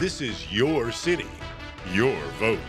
This is your city, your vote.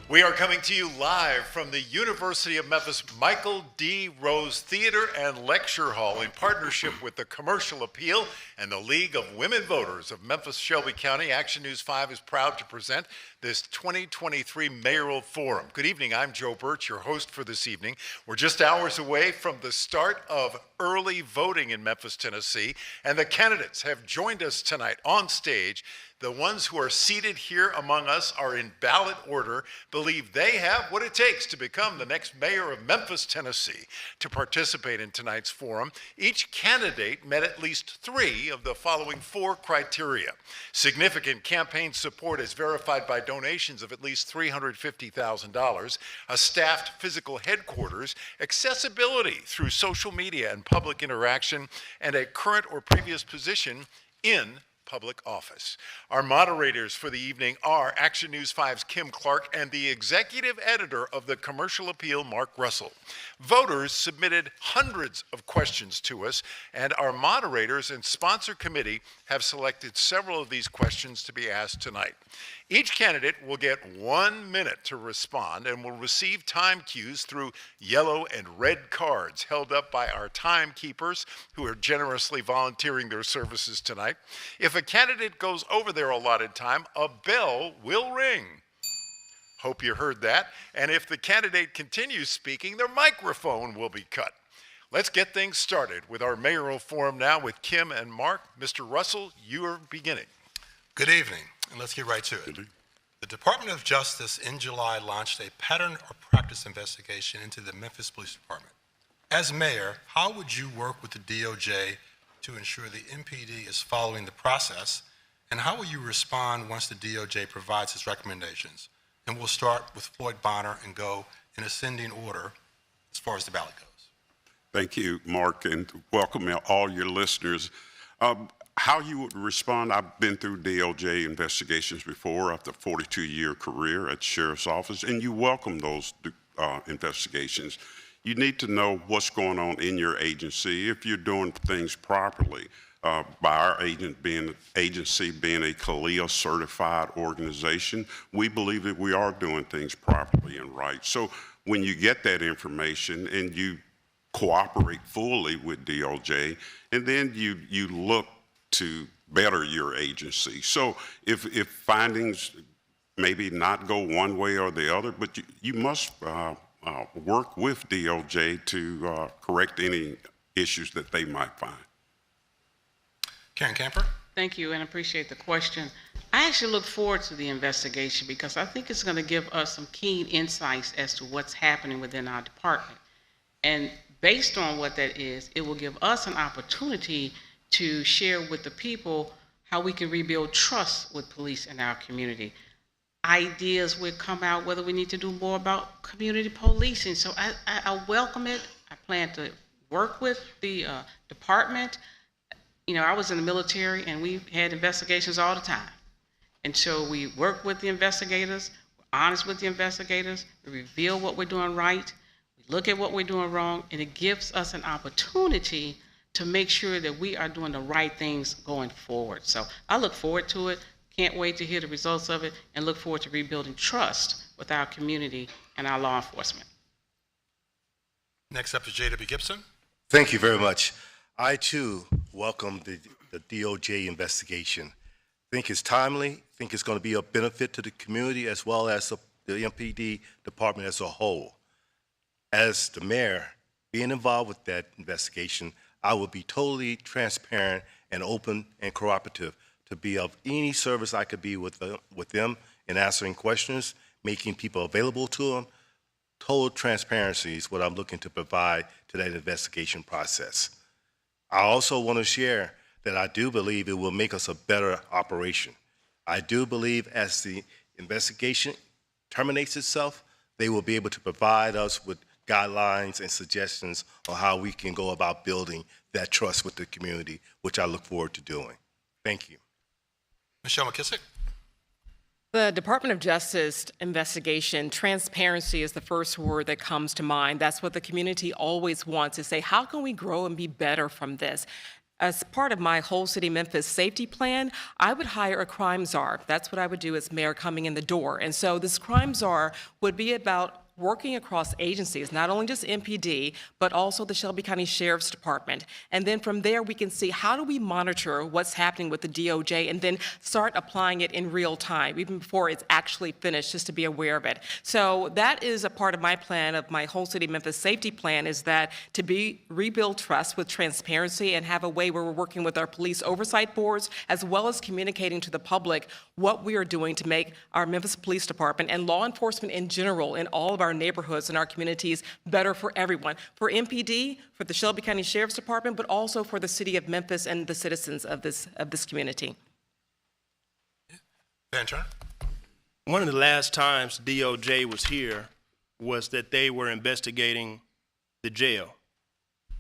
We are coming to you live from the University of Memphis Michael D. Rose Theater and Lecture Hall in partnership with the Commercial Appeal and the League of Women Voters of Memphis-Shelby County. Action News 5 is proud to present this 2023 Mayoral Forum. Good evening, I'm Joe Birch, your host for this evening. We're just hours away from the start of early voting in Memphis, Tennessee, and the candidates have joined us tonight on stage. The ones who are seated here among us are in ballot order, believe they have what it takes to become the next mayor of Memphis, Tennessee. To participate in tonight's forum, each candidate met at least 3 of the following 4 criteria. Significant campaign support is verified by donations of at least $350,000, a staffed physical headquarters, accessibility through social media and public interaction, and a current or previous position in public office. Our moderators for the evening are Action News 5's Kim Clark and the executive editor of the Commercial Appeal, Mark Russell. Voters submitted hundreds of questions to us, and our moderators and sponsor committee have selected several of these questions to be asked tonight. Each candidate will get 1 minute to respond and will receive time cues through yellow and red cards held up by our timekeepers who are generously volunteering their services tonight. If a candidate goes over their allotted time, a bell will ring. Hope you heard that. And if the candidate continues speaking, their microphone will be cut. Let's get things started with our mayoral forum now with Kim and Mark. Mr. Russell, you are beginning. Good evening, and let's get right to it. The Department of Justice in July launched a pattern or practice investigation into the Memphis Police Department. As mayor, how would you work with the DOJ to ensure the MPD is following the process, and how will you respond once the DOJ provides its recommendations? And we'll start with Floyd Bonner and go in ascending order as far as the ballot goes. Thank you, Mark, and welcome all your listeners. How you would respond, I've been through DOJ investigations before after a 42-year career at the Sheriff's Office, and you welcome those investigations. You need to know what's going on in your agency, if you're doing things properly. By our agency being a CALEA certified organization, we believe that we are doing things properly and right. So when you get that information and you cooperate fully with DOJ, and then you look to better your agency. So if findings maybe not go one way or the other, but you must work with DOJ to correct any issues that they might find. Karen Camper. Thank you, and appreciate the question. I actually look forward to the investigation because I think it's going to give us some keen insights as to what's happening within our department. And based on what that is, it will give us an opportunity to share with the people how we can rebuild trust with police in our community. Ideas will come out whether we need to do more about community policing. So I welcome it. I plan to work with the department. You know, I was in the military and we had investigations all the time. And so we work with the investigators, we're honest with the investigators, we reveal what we're doing right, we look at what we're doing wrong, and it gives us an opportunity to make sure that we are doing the right things going forward. So I look forward to it, can't wait to hear the results of it, and look forward to rebuilding trust with our community and our law enforcement. Next up is J.W. Gibson. Thank you very much. I too welcome the DOJ investigation. I think it's timely, I think it's going to be a benefit to the community as well as the MPD department as a whole. As the mayor, being involved with that investigation, I will be totally transparent and open and cooperative to be of any service I could be with them in answering questions, making people available to them. Total transparency is what I'm looking to provide to that investigation process. I also want to share that I do believe it will make us a better operation. I do believe as the investigation terminates itself, they will be able to provide us with guidelines and suggestions on how we can go about building that trust with the community, which I look forward to doing. Thank you. Michelle McKissick. The Department of Justice investigation, transparency is the first word that comes to mind. That's what the community always wants to say, how can we grow and be better from this? As part of my whole city Memphis safety plan, I would hire a crime czar. That's what I would do as mayor coming in the door. And so this crime czar would be about working across agencies, not only just MPD, but also the Shelby County Sheriff's Department. And then from there, we can see how do we monitor what's happening with the DOJ and then start applying it in real time, even before it's actually finished, just to be aware of it. So that is a part of my plan, of my whole city Memphis safety plan, is that to rebuild trust with transparency and have a way where we're working with our police oversight boards, as well as communicating to the public what we are doing to make our Memphis Police Department and law enforcement in general in all of our neighborhoods and our communities better for everyone, for MPD, for the Shelby County Sheriff's Department, but also for the city of Memphis and the citizens of this community. Van Turner? One of the last times DOJ was here was that they were investigating the jail.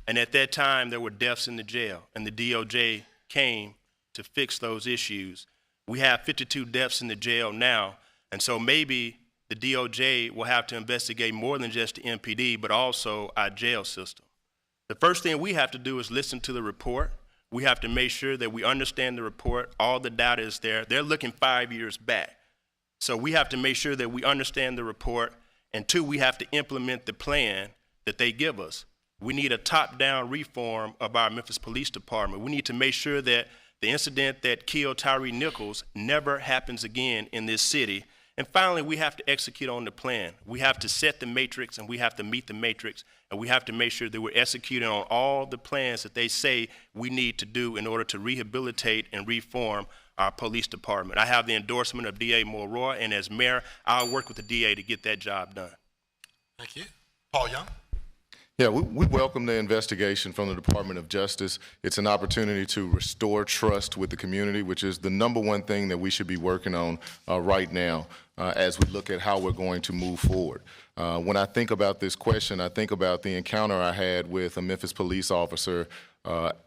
And at that time, there were deaths in the jail, and the DOJ came to fix those issues. We have 52 deaths in the jail now, and so maybe the DOJ will have to investigate more than just the MPD, but also our jail system. The first thing we have to do is listen to the report. We have to make sure that we understand the report. All the data is there. They're looking 5 years back. So we have to make sure that we understand the report. And two, we have to implement the plan that they give us. We need a top-down reform of our Memphis Police Department. We need to make sure that the incident that killed Tyree Nichols never happens again in this city. And finally, we have to execute on the plan. We have to set the matrix, and we have to meet the matrix, and we have to make sure that we're executing on all the plans that they say we need to do in order to rehabilitate and reform our police department. I have the endorsement of DA Mulroy, and as mayor, I'll work with the DA to get that job done. Thank you. Paul Young? Yeah, we welcome the investigation from the Department of Justice. It's an opportunity to restore trust with the community, which is the number one thing that we should be working on right now as we look at how we're going to move forward. When I think about this question, I think about the encounter I had with a Memphis police officer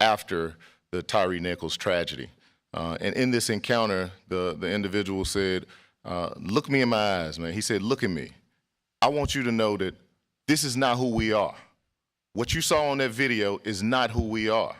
after the Tyree Nichols tragedy. And in this encounter, the individual said, look me in my eyes, man. He said, look at me. I want you to know that this is not who we are. What you saw on that video is not who we are.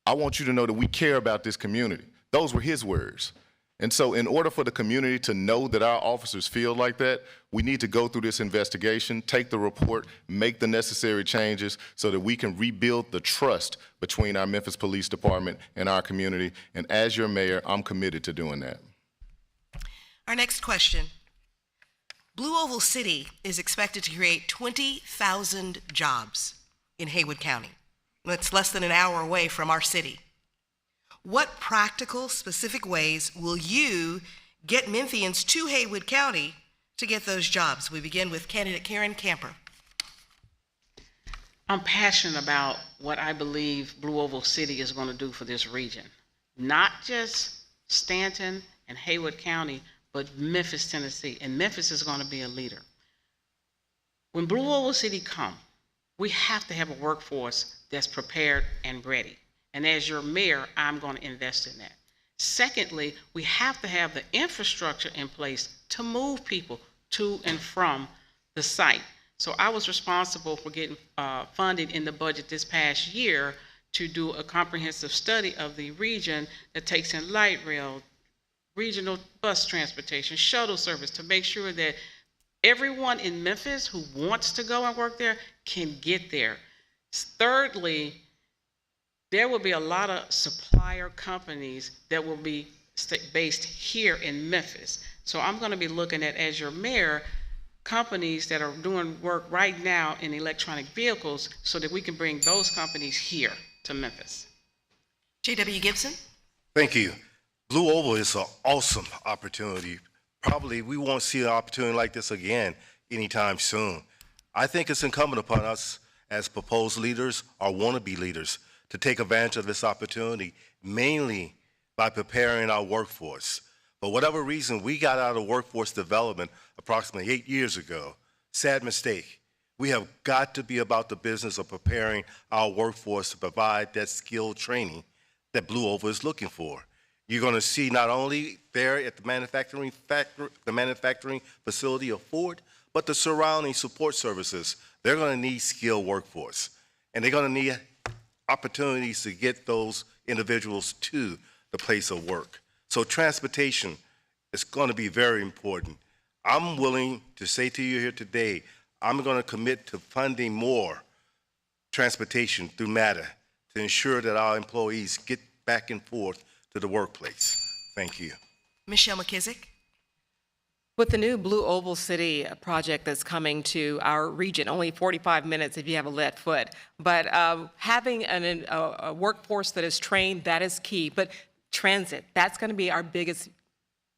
I want you to know that we care about this community. Those were his words. And so in order for the community to know that our officers feel like that, we need to go through this investigation, take the report, make the necessary changes so that we can rebuild the trust between our Memphis Police Department and our community. And as your mayor, I'm committed to doing that. Our next question. Blue Oval City is expected to create 20,000 jobs in Haywood County. That's less than an hour away from our city. What practical, specific ways will you get Memphians to Haywood County to get those jobs? We begin with candidate Karen Camper. I'm passionate about what I believe Blue Oval City is going to do for this region. Not just Stanton and Haywood County, but Memphis, Tennessee. And Memphis is going to be a leader. When Blue Oval City come, we have to have a workforce that's prepared and ready. And as your mayor, I'm going to invest in that. Secondly, we have to have the infrastructure in place to move people to and from the site. So I was responsible for getting funded in the budget this past year to do a comprehensive study of the region that takes in light rail, regional bus transportation, shuttle service, to make sure that everyone in Memphis who wants to go and work there can get there. Thirdly, there will be a lot of supplier companies that will be based here in Memphis. So I'm going to be looking at, as your mayor, companies that are doing work right now in electronic vehicles so that we can bring those companies here to Memphis. J.W. Gibson. Thank you. Blue Oval is an awesome opportunity. Probably we won't see an opportunity like this again anytime soon. I think it's incumbent upon us as proposed leaders or wannabe leaders to take advantage of this opportunity, mainly by preparing our workforce. For whatever reason, we got out of workforce development approximately 8 years ago. Sad mistake. We have got to be about the business of preparing our workforce to provide that skilled training that Blue Oval is looking for. You're going to see not only there at the manufacturing facility of Ford, but the surrounding support services. They're going to need skilled workforce, and they're going to need opportunities to get those individuals to the place of work. So transportation is going to be very important. I'm willing to say to you here today, I'm going to commit to funding more transportation through MATA to ensure that our employees get back and forth to the workplace. Thank you. Michelle McKissick. With the new Blue Oval City project that's coming to our region, only 45 minutes if you have a lead foot, but having a workforce that is trained, that is key. But transit, that's going to be our biggest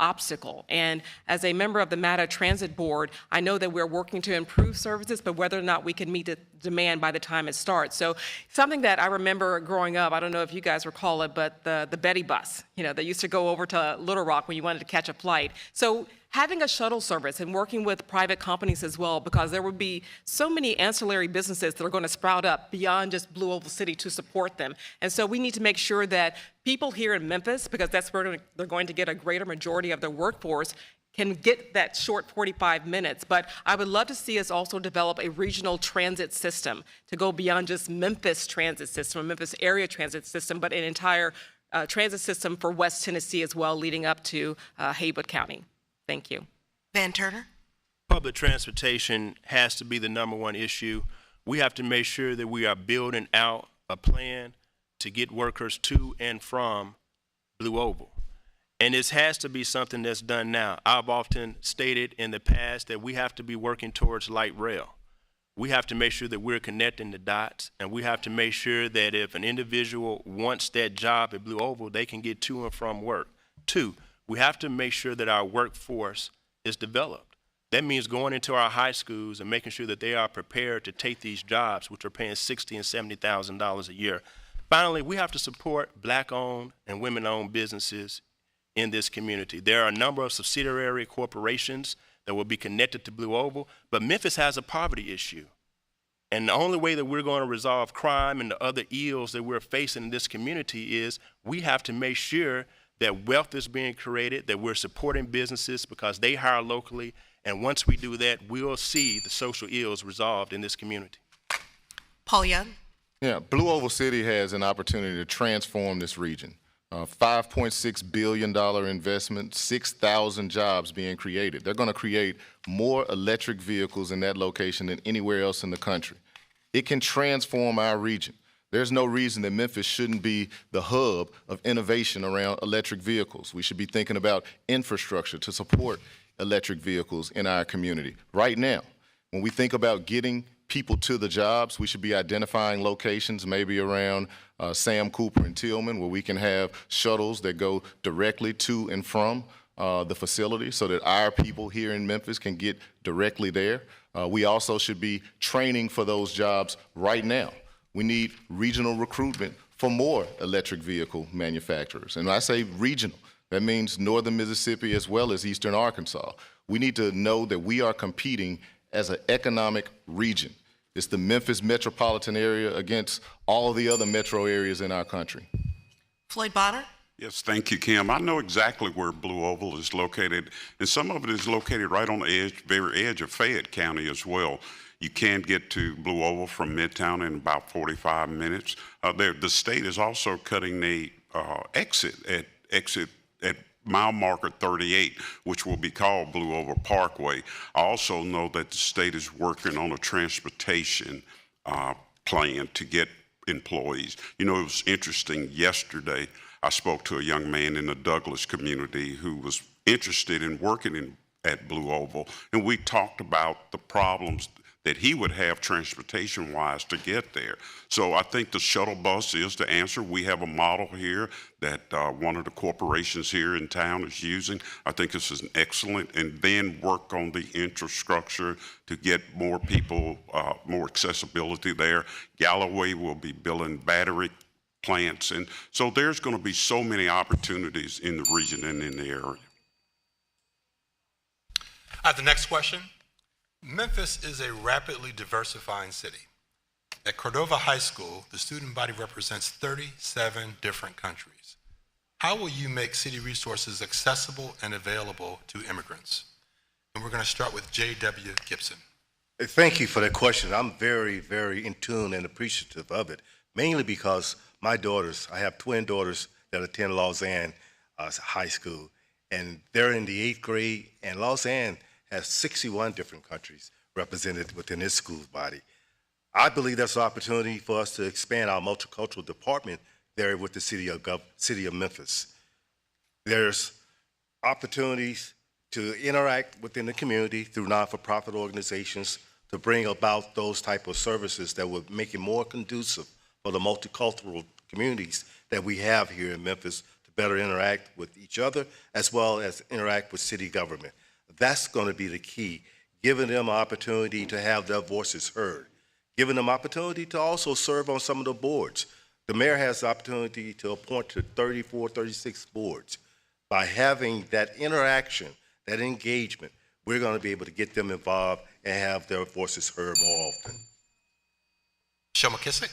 obstacle. And as a member of the MATA Transit Board, I know that we're working to improve services, but whether or not we can meet the demand by the time it starts. So something that I remember growing up, I don't know if you guys recall it, but the Betty bus, that used to go over to Little Rock when you wanted to catch a flight. So having a shuttle service and working with private companies as well, because there would be so many ancillary businesses that are going to sprout up beyond just Blue Oval City to support them. And so we need to make sure that people here in Memphis, because that's where they're going to get a greater majority of their workforce, can get that short 45 minutes. But I would love to see us also develop a regional transit system to go beyond just Memphis transit system, Memphis area transit system, but an entire transit system for West Tennessee as well, leading up to Haywood County. Thank you. Van Turner. Public transportation has to be the #1 issue. We have to make sure that we are building out a plan to get workers to and from Blue Oval. And this has to be something that's done now. I've often stated in the past that we have to be working towards light rail. We have to make sure that we're connecting the dots, and we have to make sure that if an individual wants that job at Blue Oval, they can get to and from work. 2, we have to make sure that our workforce is developed. That means going into our high schools and making sure that they are prepared to take these jobs, which are paying $60,000 and $70,000 a year. Finally, we have to support Black-owned and women-owned businesses in this community. There are a number of subsidiary corporations that will be connected to Blue Oval, but Memphis has a poverty issue. And the only way that we're going to resolve crime and the other ills that we're facing in this community is we have to make sure that wealth is being created, that we're supporting businesses because they hire locally, and once we do that, we'll see the social ills resolved in this community. Paul Young. Yeah, Blue Oval City has an opportunity to transform this region. $5.6 billion investment, 6,000 jobs being created. They're going to create more electric vehicles in that location than anywhere else in the country. It can transform our region. There's no reason that Memphis shouldn't be the hub of innovation around electric vehicles. We should be thinking about infrastructure to support electric vehicles in our community. Right now, when we think about getting people to the jobs, we should be identifying locations maybe around Sam Cooper and Tillman where we can have shuttles that go directly to and from the facility so that our people here in Memphis can get directly there. We also should be training for those jobs right now. We need regional recruitment for more electric vehicle manufacturers. And when I say regional, that means northern Mississippi as well as eastern Arkansas. We need to know that we are competing as an economic region. It's the Memphis metropolitan area against all the other metro areas in our country. Floyd Bonner. Yes, thank you, Kim. I know exactly where Blue Oval is located, and some of it is located right on the very edge of Fayette County as well. You can get to Blue Oval from Midtown in about 45 minutes. The state is also cutting the exit at mile marker 38, which will be called Blue Oval Parkway. I also know that the state is working on a transportation plan to get employees. You know, it was interesting yesterday, I spoke to a young man in the Douglas community who was interested in working at Blue Oval, and we talked about the problems that he would have transportation-wise to get there. So I think the shuttle bus is the answer. We have a model here that one of the corporations here in town is using. I think this is an excellent, and then work on the infrastructure to get more people, more accessibility there. Galloway will be building battery plants, and so there's gonna be so many opportunities in the region and in the area. The next question. Memphis is a rapidly diversifying city. At Cordova High School, the student body represents 37 different countries. How will you make city resources accessible and available to immigrants? And we're going to start with J.W. Gibson. Thank you for that question. I'm very, very in tune and appreciative of it. mainly because my daughters, I have twin daughters that attend Lausanne High School, and they're in the 8th grade, and Lausanne has 61 different countries represented within its school body. I believe that's an opportunity for us to expand our multicultural department there with the city of Memphis. There's opportunities to interact within the community through non-for-profit organizations to bring about those type of services that would make it more conducive for the multicultural communities that we have here in Memphis to better interact with each other as well as interact with city government. That's going to be the key, giving them an opportunity to have their voices heard, giving them opportunity to also serve on some of the boards. The mayor has the opportunity to appoint to 34, 36 boards. By having that interaction, that engagement, we're going to be able to get them involved and have their voices heard more often. Michelle McKissick.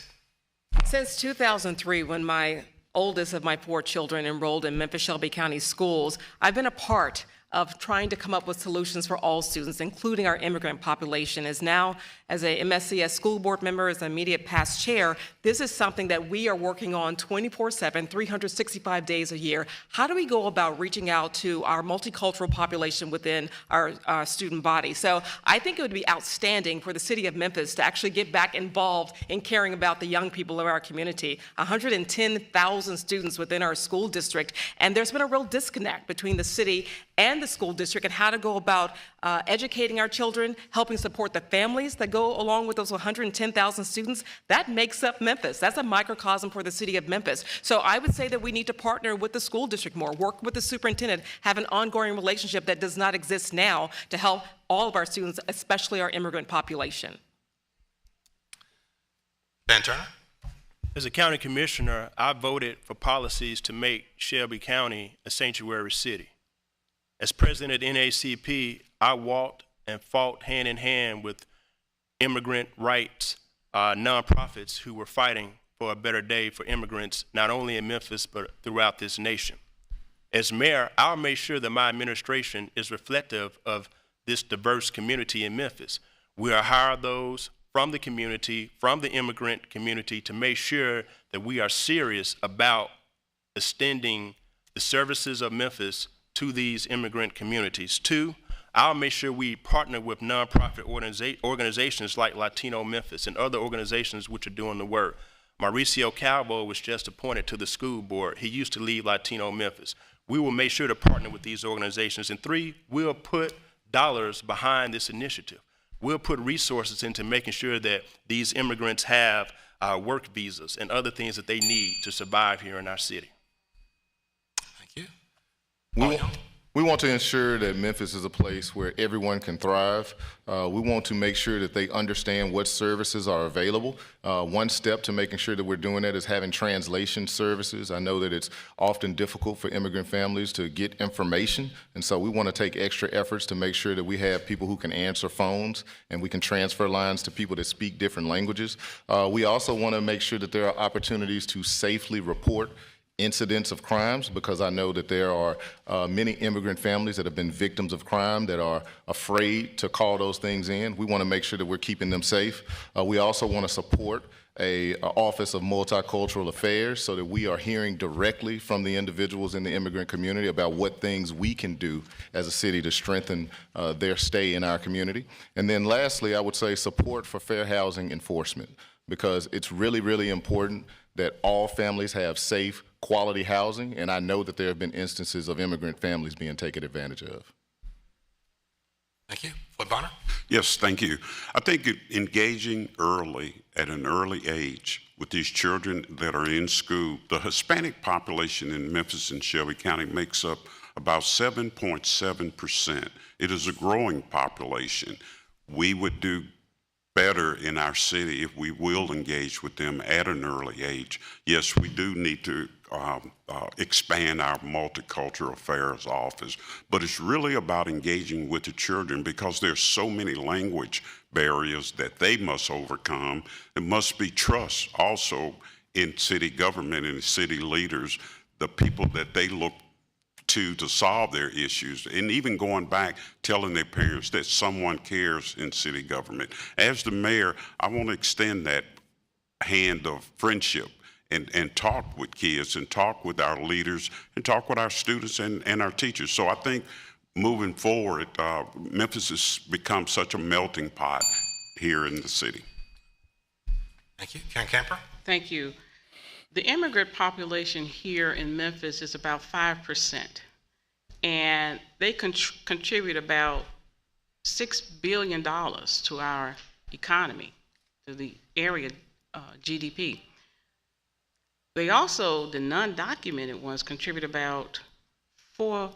Since 2003, when my oldest of my 4 children enrolled in Memphis Shelby County schools, I've been a part of trying to come up with solutions for all students, including our immigrant population. As now, as a MSCS school board member, as an immediate past chair, this is something that we are working on 24/7, 365 days a year. How do we go about reaching out to our multicultural population within our student body? So I think it would be outstanding for the city of Memphis to actually get back involved in caring about the young people of our community. 110,000 students within our school district, and there's been a real disconnect between the city and the school district and how to go about educating our children, helping support the families that go along with those 110,000 students. That makes up Memphis. That's a microcosm for the city of Memphis. So I would say that we need to partner with the school district more, work with the superintendent, have an ongoing relationship that does not exist now to help all of our students, especially our immigrant population. Van Turner. As a county commissioner, I voted for policies to make Shelby County a sanctuary city. As president of NACP, I walked and fought hand in hand with immigrant rights nonprofits who were fighting for a better day for immigrants, not only in Memphis, but throughout this nation. As mayor, I'll make sure that my administration is reflective of this diverse community in Memphis. We'll hire those from the community, from the immigrant community, to make sure that we are serious about extending the services of Memphis to these immigrant communities. 2, I'll make sure we partner with nonprofit organizations like Latino Memphis and other organizations which are doing the work. Mauricio Calvo was just appointed to the school board. He used to lead Latino Memphis. We will make sure to partner with these organizations. And 3, we'll put dollars behind this initiative. We'll put resources into making sure that these immigrants have work visas and other things that they need to survive here in our city. Thank you. We want to ensure that Memphis is a place where everyone can thrive. We want to make sure that they understand what services are available. One step to making sure that we're doing that is having translation services. I know that it's often difficult for immigrant families to get information, and so we want to take extra efforts to make sure that we have people who can answer phones and we can transfer lines to people that speak different languages. We also want to make sure that there are opportunities to safely report incidents of crimes, because I know that there are many immigrant families that have been victims of crime that are afraid to call those things in. We want to make sure that we're keeping them safe. We also want to support a Office of Multicultural Affairs so that we are hearing directly from the individuals in the immigrant community about what things we can do as a city to strengthen their stay in our community. And then lastly, I would say support for fair housing enforcement, because it's really, really important that all families have safe, quality housing, and I know that there have been instances of immigrant families being taken advantage of. Thank you. Floyd Bonner. Yes, thank you. I think engaging early, at an early age, with these children that are in school, the Hispanic population in Memphis and Shelby County makes up about 7.7%. It is a growing population. We would do better in our city if we will engage with them at an early age. Yes, we do need to expand our multicultural affairs office, but it's really about engaging with the children because there's so many language barriers that they must overcome. There must be trust also in city government and city leaders, the people that they look to solve their issues, and even going back, telling their parents that someone cares in city government. As the mayor, I want to extend that hand of friendship and talk with kids and talk with our leaders and talk with our students and our teachers. So I think moving forward, Memphis has become such a melting pot here in the city. Thank you. Karen Camper? Thank you. The immigrant population here in Memphis is about 5%, and they contribute about $6 billion to our economy, to the area GDP. They also, the non-documented ones, contribute about $4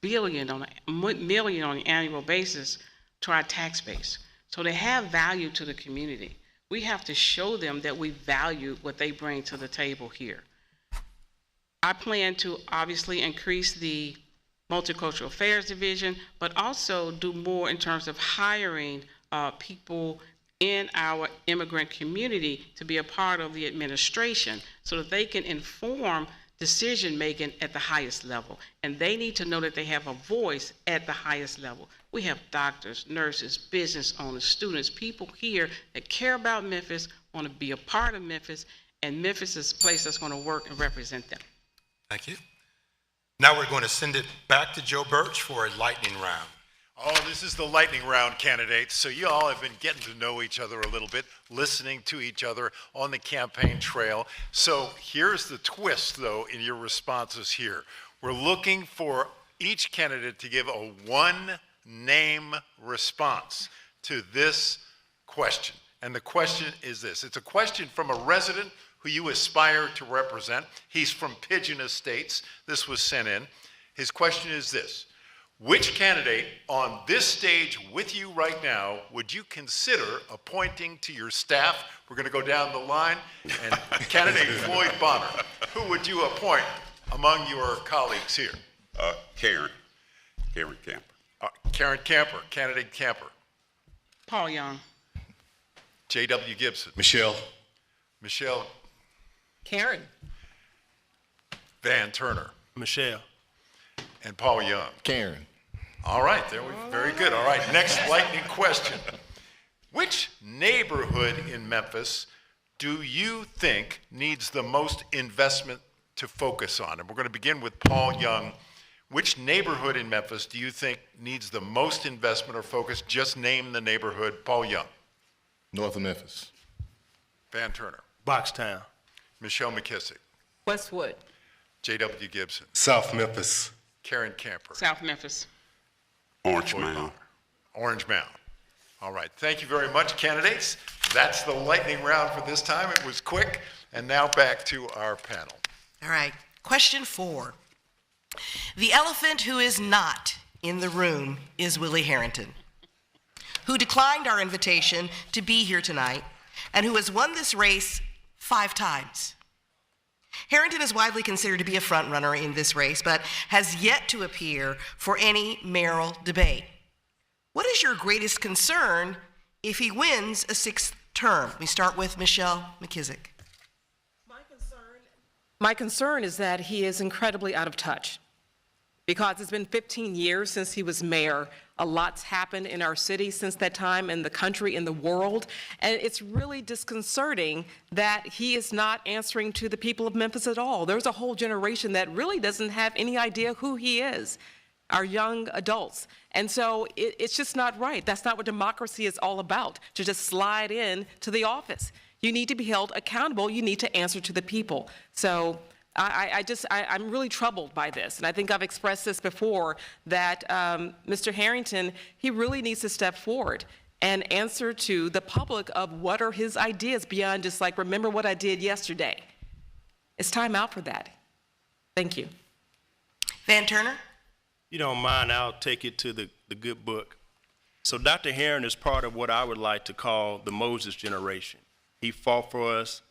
million on an annual basis to our tax base. So they have value to the community. We have to show them that we value what they bring to the table here. I plan to obviously increase the Multicultural Affairs Division, but also do more in terms of hiring people in our immigrant community to be a part of the administration so that they can inform decision-making at the highest level. And they need to know that they have a voice at the highest level. We have doctors, nurses, business owners, students, people here that care about Memphis, want to be a part of Memphis, and Memphis is a place that's going to work and represent them. Thank you. Now we're going to send it back to Joe Birch for a lightning round. Oh, this is the lightning round, candidates. So you all have been getting to know each other a little bit, listening to each other on the campaign trail. So here's the twist, though, in your responses here. We're looking for each candidate to give a one-name response to this question. And the question is this. It's a question from a resident who you aspire to represent. He's from Pigeon Estates. This was sent in. His question is this. Which candidate on this stage with you right now would you consider appointing to your staff? We're going to go down the line. And candidate Floyd Bonner, who would you appoint among your colleagues here? Karen Camper. Karen Camper, candidate Camper. Paul Young. J.W. Gibson. Michelle. Michelle Karen. Van Turner. Michelle. And Paul Young. Karen. All right, very good. All right, next lightning question. Which neighborhood in Memphis do you think needs the most investment to focus on? And we're going to begin with Paul Young. Which neighborhood in Memphis do you think needs the most investment or focus? Just name the neighborhood. Paul Young. North of Memphis. Van Turner. Boxtown. Michelle McKissick. Westwood. J.W. Gibson. South Memphis. Karen Camper. South Memphis. Orange Floyd Mound. Bonner. Orange Mound. All right, thank you very much, candidates. That's the lightning round for this time. It was quick. And now back to our panel. All right, question 4. The elephant who is not in the room is Willie Harrington, who declined our invitation to be here tonight and who has won this race 5 times. Harrington is widely considered to be a front-runner in this race, but has yet to appear for any mayoral debate. What is your greatest concern if he wins a 6th term? We start with Michelle McKissick. My concern is that he is incredibly out of touch because it's been 15 years since he was mayor. A lot's happened in our city since that time, in the country, in the world, and it's really disconcerting that he is not answering to the people of Memphis at all. There's a whole generation that really doesn't have any idea who he is, our young adults. And so it's just not right. That's not what democracy is all about, to just slide in to the office. You need to be held accountable. You need to answer to the people. So I'm really troubled by this, and I think I've expressed this before, that Mr. Harrington, he really needs to step forward and answer to the public of what are his ideas beyond just like, remember what I did yesterday. It's time out for that. Thank you. Van Turner? You don't mind, I'll take it to the good book. So Dr. Harrington is part of what I would like to call the Moses generation. He fought for us.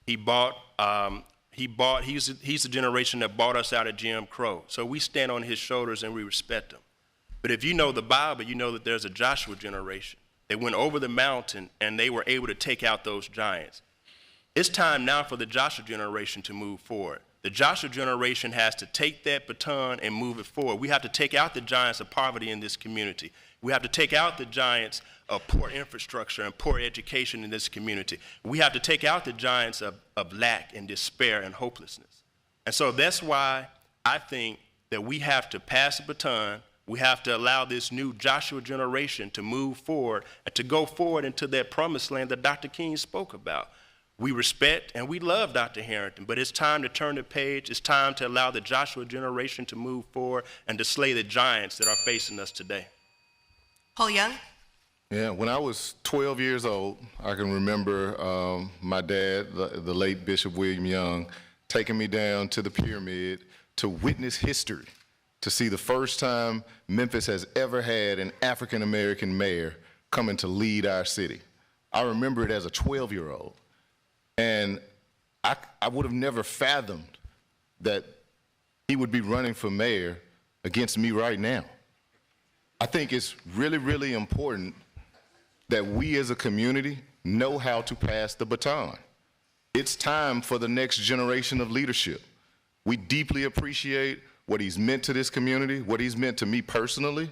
He's the generation that bought us out of Jim Crow. So we stand on his shoulders and we respect him. But if you know the Bible, you know that there's a Joshua generation. They went over the mountain and they were able to take out those giants. It's time now for the Joshua generation to move forward. The Joshua generation has to take that baton and move it forward. We have to take out the giants of poverty in this community. We have to take out the giants of poor infrastructure and poor education in this community. We have to take out the giants of lack and despair and hopelessness. And so that's why I think that we have to pass the baton. We have to allow this new Joshua generation to move forward and to go forward into that promised land that Dr. King spoke about. We respect and we love Dr. Harrington, but it's time to turn the page. It's time to allow the Joshua generation to move forward and to slay the giants that are facing us today. Paul Young? Yeah, when I was 12 years old, I can remember my dad, the late Bishop William Young, taking me down to the pyramid to witness history, to see the first time Memphis has ever had an African-American mayor coming to lead our city. I remember it as a 12-year-old. And I would have never fathomed that he would be running for mayor against me right now. I think it's really, really important that we as a community know how to pass the baton. It's time for the next generation of leadership. We deeply appreciate what he's meant to this community, what he's meant to me personally,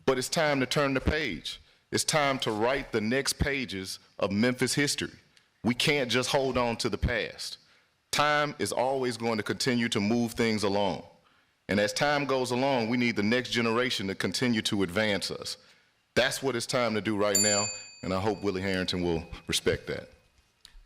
but it's time to turn the page. It's time to write the next pages of Memphis history. We can't just hold on to the past. Time is always going to continue to move things along. And as time goes along, we need the next generation to continue to advance us. That's what it's time to do right now, and I hope Willie Harrington will respect that.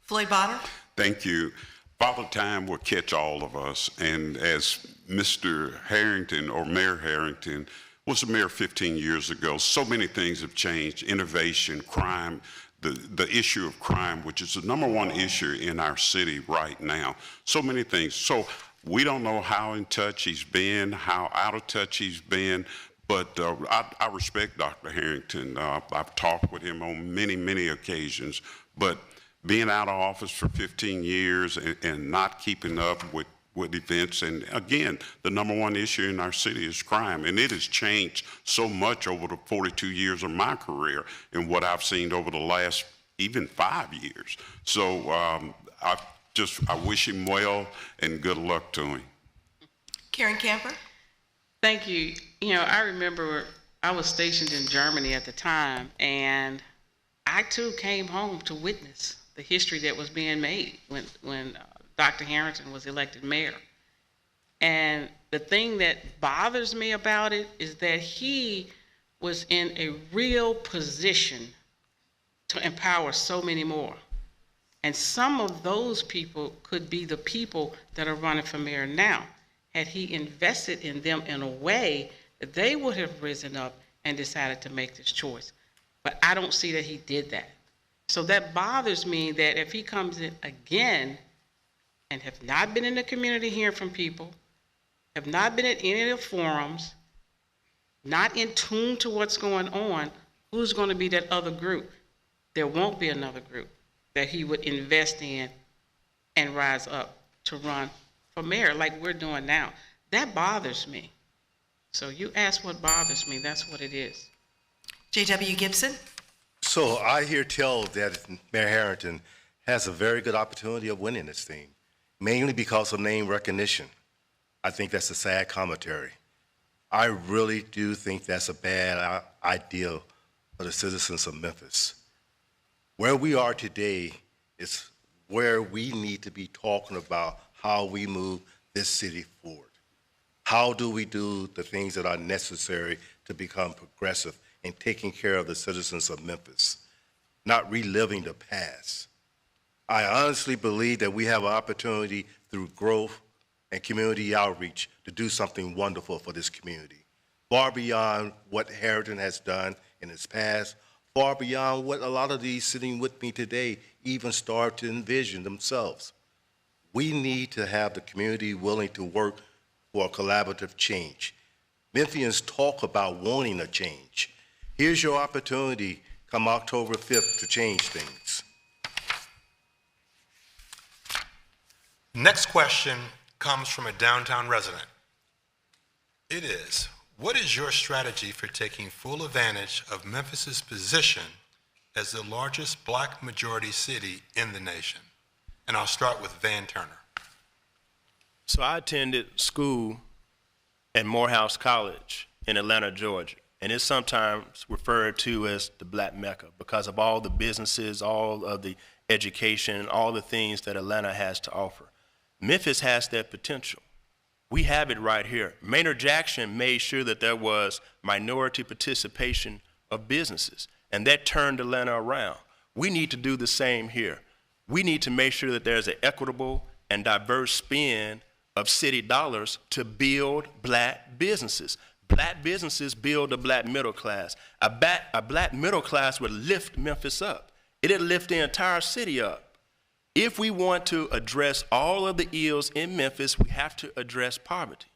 Floyd Bonner? Thank you. Father Time will catch all of us, and as Mr. Harrington, or Mayor Harrington, was the mayor 15 years ago, so many things have changed: innovation, crime, the issue of crime, which is the #1 issue in our city right now. So many things. So we don't know how in touch he's been, how out of touch he's been, but I respect Dr. Harrington. I've talked with him on many, many occasions, but being out of office for 15 years and not keeping up with events, and again, the #1 issue in our city is crime, and it has changed so much over the 42 years of my career and what I've seen over the last even 5 years. So I wish him well and good luck to him. Karen Camper? Thank you. You know, I remember I was stationed in Germany at the time, and I too came home to witness the history that was being made when Dr. Harrington was elected mayor. And the thing that bothers me about it is that he was in a real position to empower so many more. And some of those people could be the people that are running for mayor now. Had he invested in them in a way that they would have risen up and decided to make this choice. But I don't see that he did that. So that bothers me, that if he comes in again and have not been in the community hearing from people, have not been at any of the forums, not in tune to what's going on, who's going to be that other group? There won't be another group that he would invest in and rise up to run for mayor like we're doing now. That bothers me. So you ask what bothers me, that's what it is. J.W. Gibson? So I hear tell that Mayor Harrington has a very good opportunity of winning this thing, mainly because of name recognition. I think that's a sad commentary. I really do think that's a bad idea for the citizens of Memphis. Where we are today is where we need to be talking about how we move this city forward. How do we do the things that are necessary to become progressive and taking care of the citizens of Memphis, not reliving the past? I honestly believe that we have an opportunity through growth and community outreach to do something wonderful for this community, far beyond what Harrington has done in his past, far beyond what a lot of these sitting with me today even start to envision themselves. We need to have the community willing to work for a collaborative change. Memphians talk about wanting a change. Here's your opportunity come October 5th to change things. Next question comes from a downtown resident. It is, what is your strategy for taking full advantage of Memphis's position as the largest Black majority city in the nation? And I'll start with Van Turner. So I attended school at Morehouse College in Atlanta, Georgia. and it's sometimes referred to as the Black Mecca because of all the businesses, all of the education, all the things that Atlanta has to offer. Memphis has that potential. We have it right here. Maynard Jackson made sure that there was minority participation of businesses, and that turned Atlanta around. We need to do the same here. We need to make sure that there's an equitable and diverse spend of city dollars to build Black businesses. Black businesses build a Black middle class. A Black middle class would lift Memphis up. It'd lift the entire city up. If we want to address all of the ills in Memphis, we have to address poverty.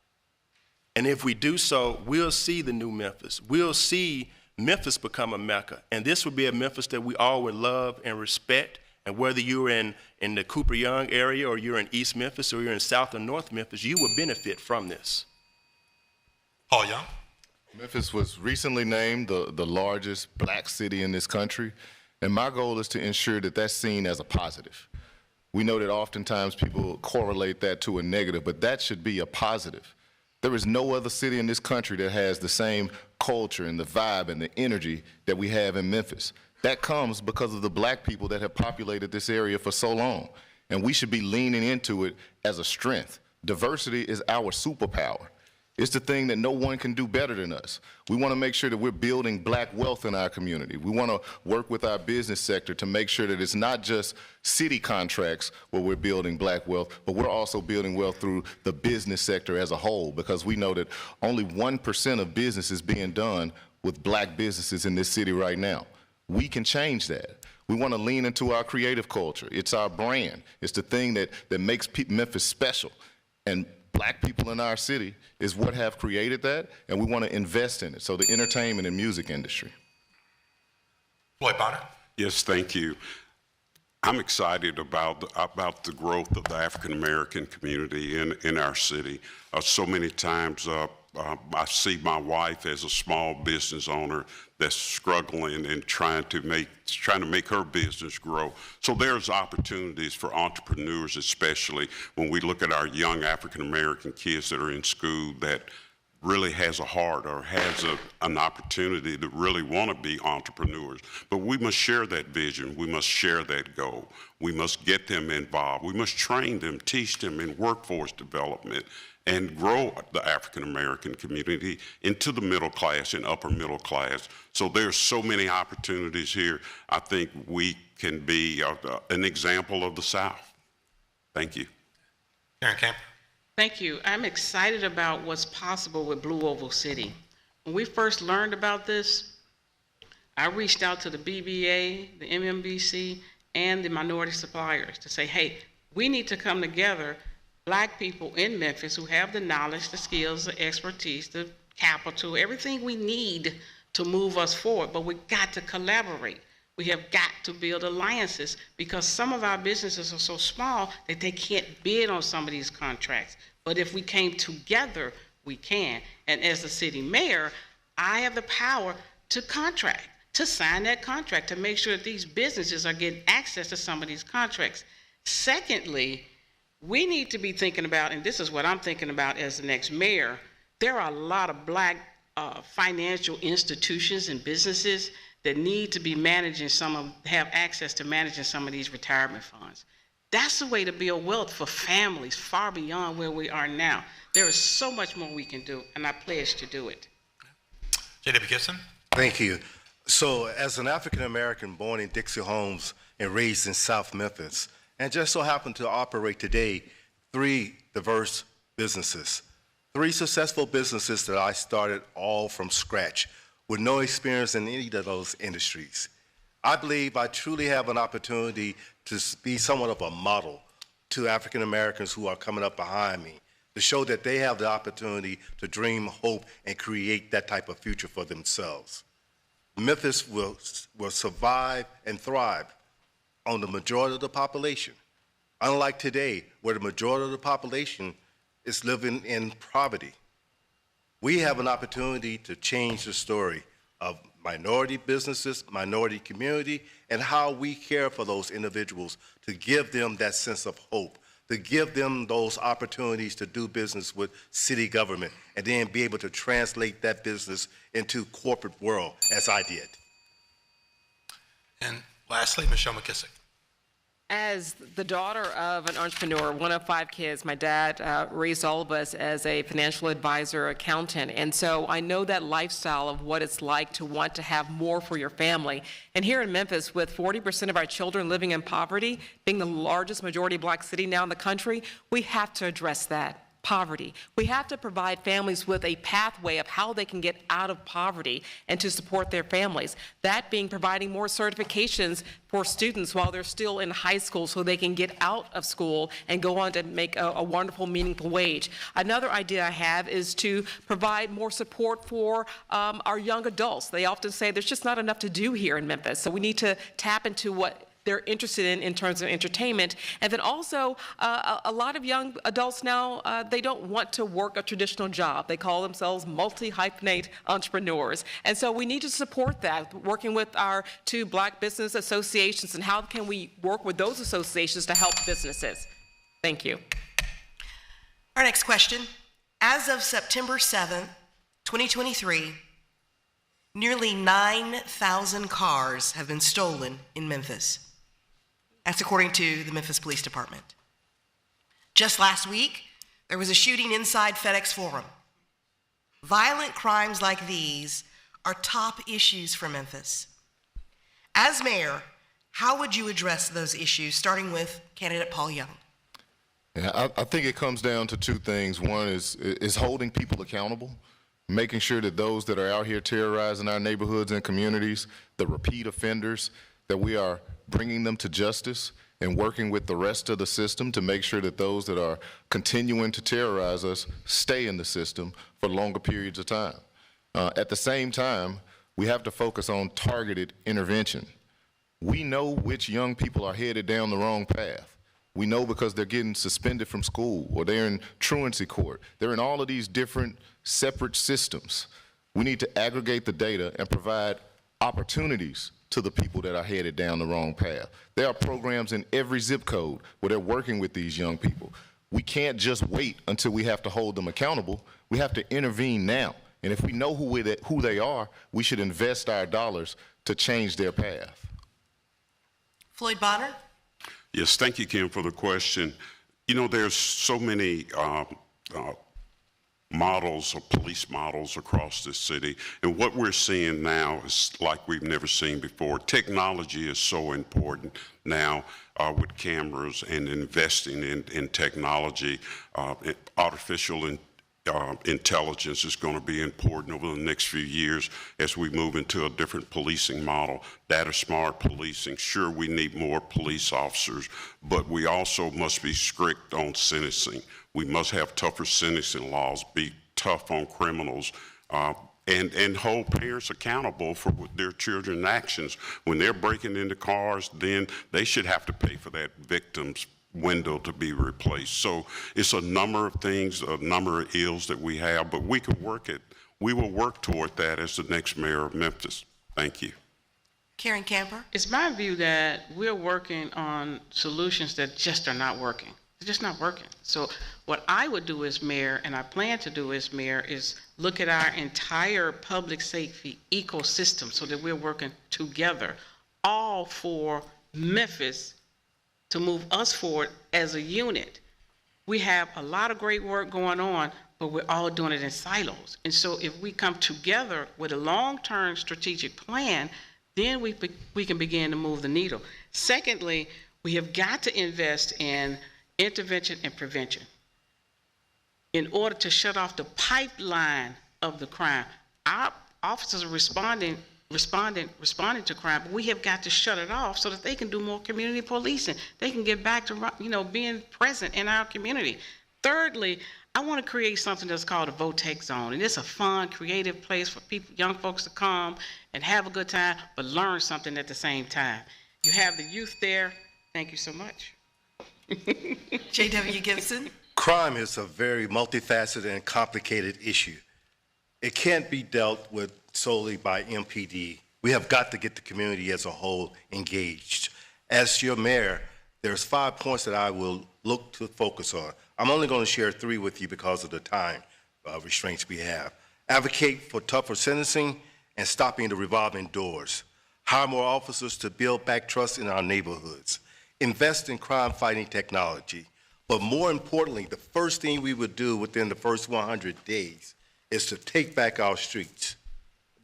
And if we do so, we'll see the new Memphis. We'll see Memphis become a Mecca. And this would be a Memphis that we all would love and respect. And whether you're in the Cooper Young area or you're in East Memphis or you're in South or North Memphis, you will benefit from this. Paul Young. Memphis was recently named the largest Black city in this country, and my goal is to ensure that that's seen as a positive. We know that oftentimes people correlate that to a negative, but that should be a positive. There is no other city in this country that has the same culture and the vibe and the energy that we have in Memphis. That comes because of the Black people that have populated this area for so long, and we should be leaning into it as a strength. Diversity is our superpower. It's the thing that no one can do better than us. We want to make sure that we're building Black wealth in our community. We want to work with our business sector to make sure that it's not just city contracts where we're building Black wealth, but we're also building wealth through the business sector as a whole, because we know that only 1% of business is being done with Black businesses in this city right now. We can change that. We want to lean into our creative culture. It's our brand. It's the thing that makes Memphis special. And Black people in our city is what have created that, and we want to invest in it. So the entertainment and music industry. Floyd Bonner. Yes, thank you. I'm excited about the growth of the African American community in our city. So many times I see my wife as a small business owner that's struggling and trying to make her business grow. So there's opportunities for entrepreneurs, especially when we look at our young African American kids that are in school that really has a heart or has an opportunity to really want to be entrepreneurs. But we must share that vision. We must share that goal. We must get them involved. We must train them, teach them in workforce development, and grow the African American community into the middle class and upper middle class. So there's so many opportunities here. I think we can be an example of the South. Thank you. Karen Camp. Thank you. I'm excited about what's possible with Blue Oval City. When we first learned about this, I reached out to the BBA, the MMBC, and the minority suppliers to say, hey, we need to come together, Black people in Memphis who have the knowledge, the skills, the expertise, the capital, everything we need to move us forward, but we've got to collaborate. We have got to build alliances because some of our businesses are so small that they can't bid on some of these contracts. But if we came together, we can. And as the city mayor, I have the power to contract, to sign that contract, to make sure that these businesses are getting access to some of these contracts. Secondly, we need to be thinking about, and this is what I'm thinking about as the next mayor, there are a lot of Black financial institutions and businesses that need to be managing have access to managing some of these retirement funds. That's the way to build wealth for families far beyond where we are now. There is so much more we can do, and I pledge to do it. J.W. Gibson. Thank you. So as an African American born in Dixie Homes and raised in South Memphis, and just so happen to operate today 3 diverse businesses, 3 successful businesses that I started all from scratch with no experience in any of those industries. I believe I truly have an opportunity to be somewhat of a model to African Americans who are coming up behind me, to show that they have the opportunity to dream, hope, and create that type of future for themselves. Memphis will survive and thrive on the majority of the population, unlike today, where the majority of the population is living in poverty. We have an opportunity to change the story of minority businesses, minority community, and how we care for those individuals to give them that sense of hope, to give them those opportunities to do business with city government and then be able to translate that business into corporate world as I did. And lastly, Michelle McKissick. As the daughter of an entrepreneur, one of 5 kids, my dad raised all of us as a financial advisor, accountant, and so I know that lifestyle of what it's like to want to have more for your family. And here in Memphis, with 40% of our children living in poverty, being the largest majority Black city now in the country, we have to address that. Poverty. We have to provide families with a pathway of how they can get out of poverty and to support their families. That being providing more certifications for students while they're still in high school so they can get out of school and go on to make a wonderful, meaningful wage. Another idea I have is to provide more support for our young adults. They often say there's just not enough to do here in Memphis, so we need to tap into what they're interested in terms of entertainment. And then also, a lot of young adults now, they don't want to work a traditional job. They call themselves multi-hyphenate entrepreneurs. And so we need to support that, working with our 2 Black business associations, and how can we work with those associations to help businesses. Thank you. Our next question. As of September 7th, 2023, nearly 9,000 cars have been stolen in Memphis. That's according to the Memphis Police Department. Just last week, there was a shooting inside FedEx Forum. Violent crimes like these are top issues for Memphis. As mayor, how would you address those issues, starting with candidate Paul Young? Yeah, I think it comes down to 2 things. One is holding people accountable, making sure that those that are out here terrorizing our neighborhoods and communities, the repeat offenders, that we are bringing them to justice and working with the rest of the system to make sure that those that are continuing to terrorize us stay in the system for longer periods of time. At the same time, we have to focus on targeted intervention. We know which young people are headed down the wrong path. We know because they're getting suspended from school, or they're in truancy court. They're in all of these different separate systems. We need to aggregate the data and provide opportunities to the people that are headed down the wrong path. There are programs in every zip code where they're working with these young people. We can't just wait until we have to hold them accountable. We have to intervene now. And if we know who they are, we should invest our dollars to change their path. Floyd Bonner? Yes, thank you, Kim, for the question. You know, there's so many models or police models across this city, and what we're seeing now is like we've never seen before. Technology is so important now with cameras and investing in technology. Artificial intelligence is going to be important over the next few years as we move into a different policing model. Data smart policing. Sure, we need more police officers, but we also must be strict on sentencing. We must have tougher sentencing laws, be tough on criminals, and hold parents accountable for their children's actions. When they're breaking into cars, then they should have to pay for that victim's window to be replaced. So it's a number of things, a number of ills that we have, but we will work toward that as the next mayor of Memphis. Thank you. Karen Camper? It's my view that we're working on solutions that just are not working. They're just not working. So what I would do as mayor, and I plan to do as mayor, is look at our entire public safety ecosystem so that we're working together, all for Memphis, to move us forward as a unit. We have a lot of great work going on, but we're all doing it in silos. And so if we come together with a long-term strategic plan, then we can begin to move the needle. Secondly, we have got to invest in intervention and prevention in order to shut off the pipeline of the crime. Our officers are responding to crime, but we have got to shut it off so that they can do more community policing. They can get back to being present in our community. Thirdly, I want to create something that's called a VOTEC zone, and it's a fun, creative place for people, young folks to come and have a good time, but learn something at the same time. You have the youth there. Thank you so much. J.W. Gibson? Crime is a very multifaceted and complicated issue. It can't be dealt with solely by MPD. We have got to get the community as a whole engaged. As your mayor, there's 5 points that I will look to focus on. I'm only going to share 3 with you because of the time restraints we have. Advocate for tougher sentencing and stopping the revolving doors. Hire more officers to build back trust in our neighborhoods. Invest in crime-fighting technology. But more importantly, the first thing we would do within the first 100 days is to take back our streets.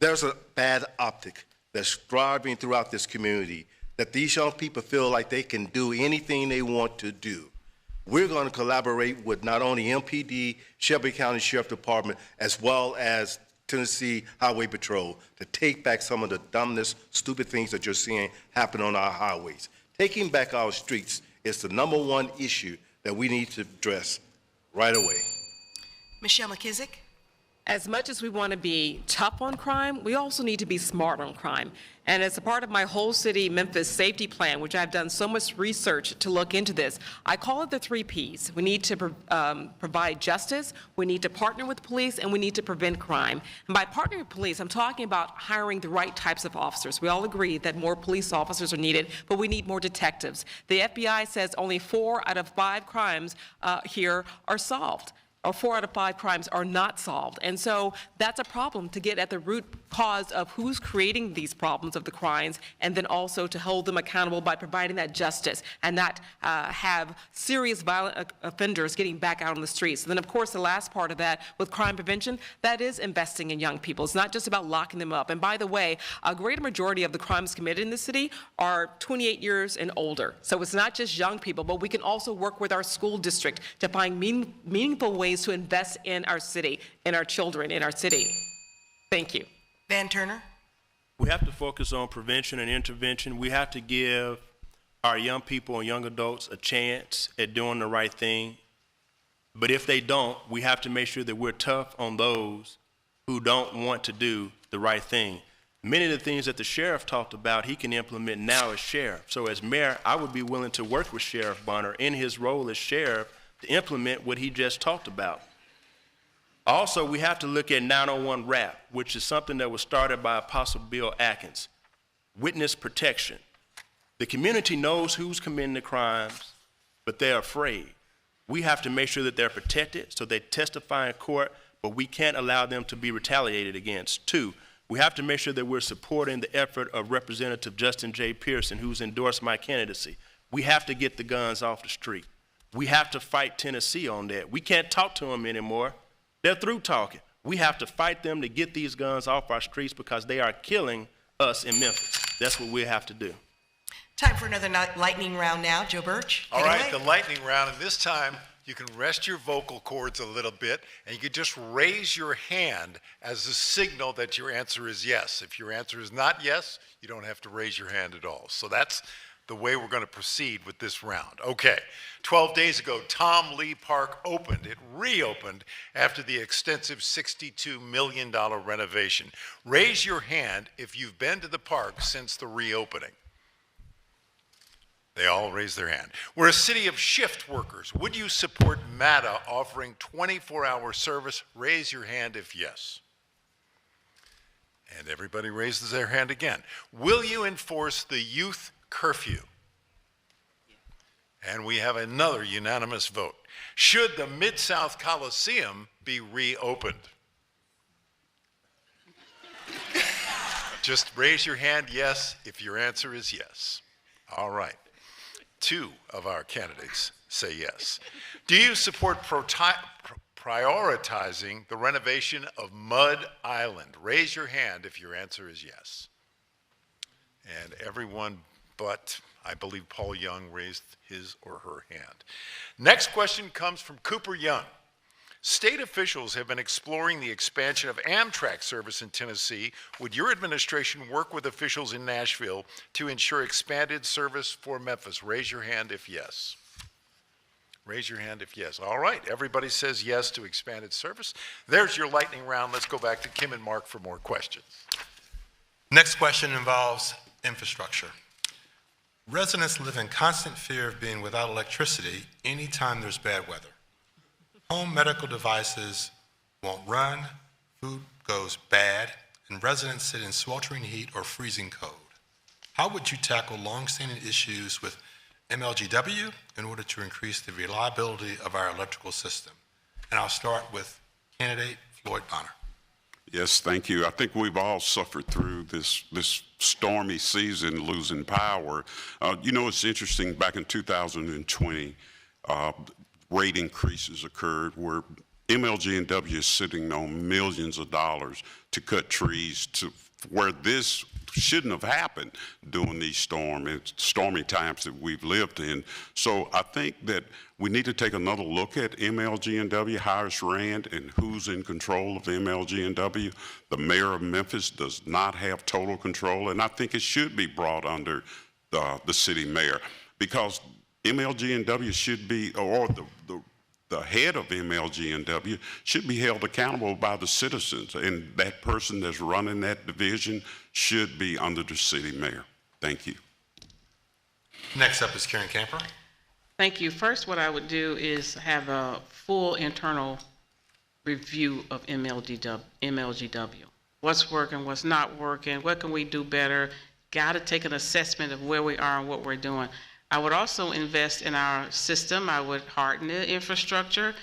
There's a bad optic that's thriving throughout this community that these young people feel like they can do anything they want to do. We're going to collaborate with not only MPD, Shelby County Sheriff Department, as well as Tennessee Highway Patrol to take back some of the dumbest, stupid things that you're seeing happen on our highways. Taking back our streets is the #1 issue that we need to address right away. Michelle McKissick? As much as we want to be tough on crime, we also need to be smart on crime. And as a part of my whole city Memphis safety plan, which I've done so much research to look into this, I call it the 3 Ps. We need to provide justice, we need to partner with police, and we need to prevent crime. And by partnering with police, I'm talking about hiring the right types of officers. We all agree that more police officers are needed, but we need more detectives. The FBI says only 4 out of 5 crimes here are solved. Or 4 out of 5 crimes are not solved. And so that's a problem, to get at the root cause of who's creating these problems of the crimes, and then also to hold them accountable by providing that justice and not have serious violent offenders getting back out on the streets. And then, of course, the last part of that with crime prevention, that is investing in young people. It's not just about locking them up. And by the way, a greater majority of the crimes committed in the city are 28 years and older. So it's not just young people, but we can also work with our school district to find meaningful ways to invest in our city, in our children, in our city. Thank you. Van Turner? We have to focus on prevention and intervention. We have to give our young people and young adults a chance at doing the right thing. But if they don't, we have to make sure that we're tough on those who don't want to do the right thing. Many of the things that the sheriff talked about, he can implement now as sheriff. So as mayor, I would be willing to work with Sheriff Bonner in his role as sheriff to implement what he just talked about. Also, we have to look at 901 RAP, which is something that was started by Apostle Bill Atkins. Witness protection. The community knows who's committing the crimes, but they're afraid. We have to make sure that they're protected so they testify in court, but we can't allow them to be retaliated against. 2, we have to make sure that we're supporting the effort of Representative Justin J. Pearson, who's endorsed my candidacy. We have to get the guns off the street. We have to fight Tennessee on that. We can't talk to them anymore. They're through talking. We have to fight them to get these guns off our streets because they are killing us in Memphis. That's what we have to do. Time for another lightning round now. Joe Birch. All take it right, away. the lightning round, and this time you can rest your vocal cords a little bit, and you can just raise your hand as a signal that your answer is yes. If your answer is not yes, you don't have to raise your hand at all. So that's the way we're going to proceed with this round. Okay, 12 days ago, Tom Lee Park opened. It reopened after the extensive $62 million renovation. Raise your hand if you've been to the park since the reopening. They all raise their hand. We're a city of shift workers. Would you support MATA offering 24-hour service? Raise your hand if yes. And everybody raises their hand again. Will you enforce the youth curfew? And we have another unanimous vote. Should the Mid-South Coliseum be reopened? Just raise your hand yes if your answer is yes. All right. 2 of our candidates say yes. Do you support prioritizing the renovation of Mud Island? Raise your hand if your answer is yes. And everyone but, I believe, Paul Young raised his or her hand. Next question comes from Cooper Young. State officials have been exploring the expansion of Amtrak service in Tennessee. Would your administration work with officials in Nashville to ensure expanded service for Memphis? Raise your hand if yes. Raise your hand if yes. All right, everybody says yes to expanded service. There's your lightning round. Let's go back to Kim and Mark for more questions. Next question involves infrastructure. Residents live in constant fear of being without electricity anytime there's bad weather. Home medical devices won't run, food goes bad, and residents sit in sweltering heat or freezing cold. How would you tackle longstanding issues with MLGW in order to increase the reliability of our electrical system? And I'll start with candidate Floyd Bonner. Yes, thank you. I think we've all suffered through this stormy season, losing power. It's interesting, back in 2020, rate increases occurred where MLGW is sitting on millions of dollars to cut trees to where this shouldn't have happened during these stormy times that we've lived in. So I think that we need to take another look at MLGW, how it's ran, and who's in control of MLGW. The mayor of Memphis does not have total control, and I think it should be brought under the city mayor, because MLGW should be, or the head of MLGW should be held accountable by the citizens, and that person that's running that division should be under the city mayor. Thank you. Next up is Karen Camper. Thank you. First, what I would do is have a full internal review of MLGW. What's working, what's not working, what can we do better? Got to take an assessment of where we are and what we're doing. I would also invest in our system. I would harden the infrastructure.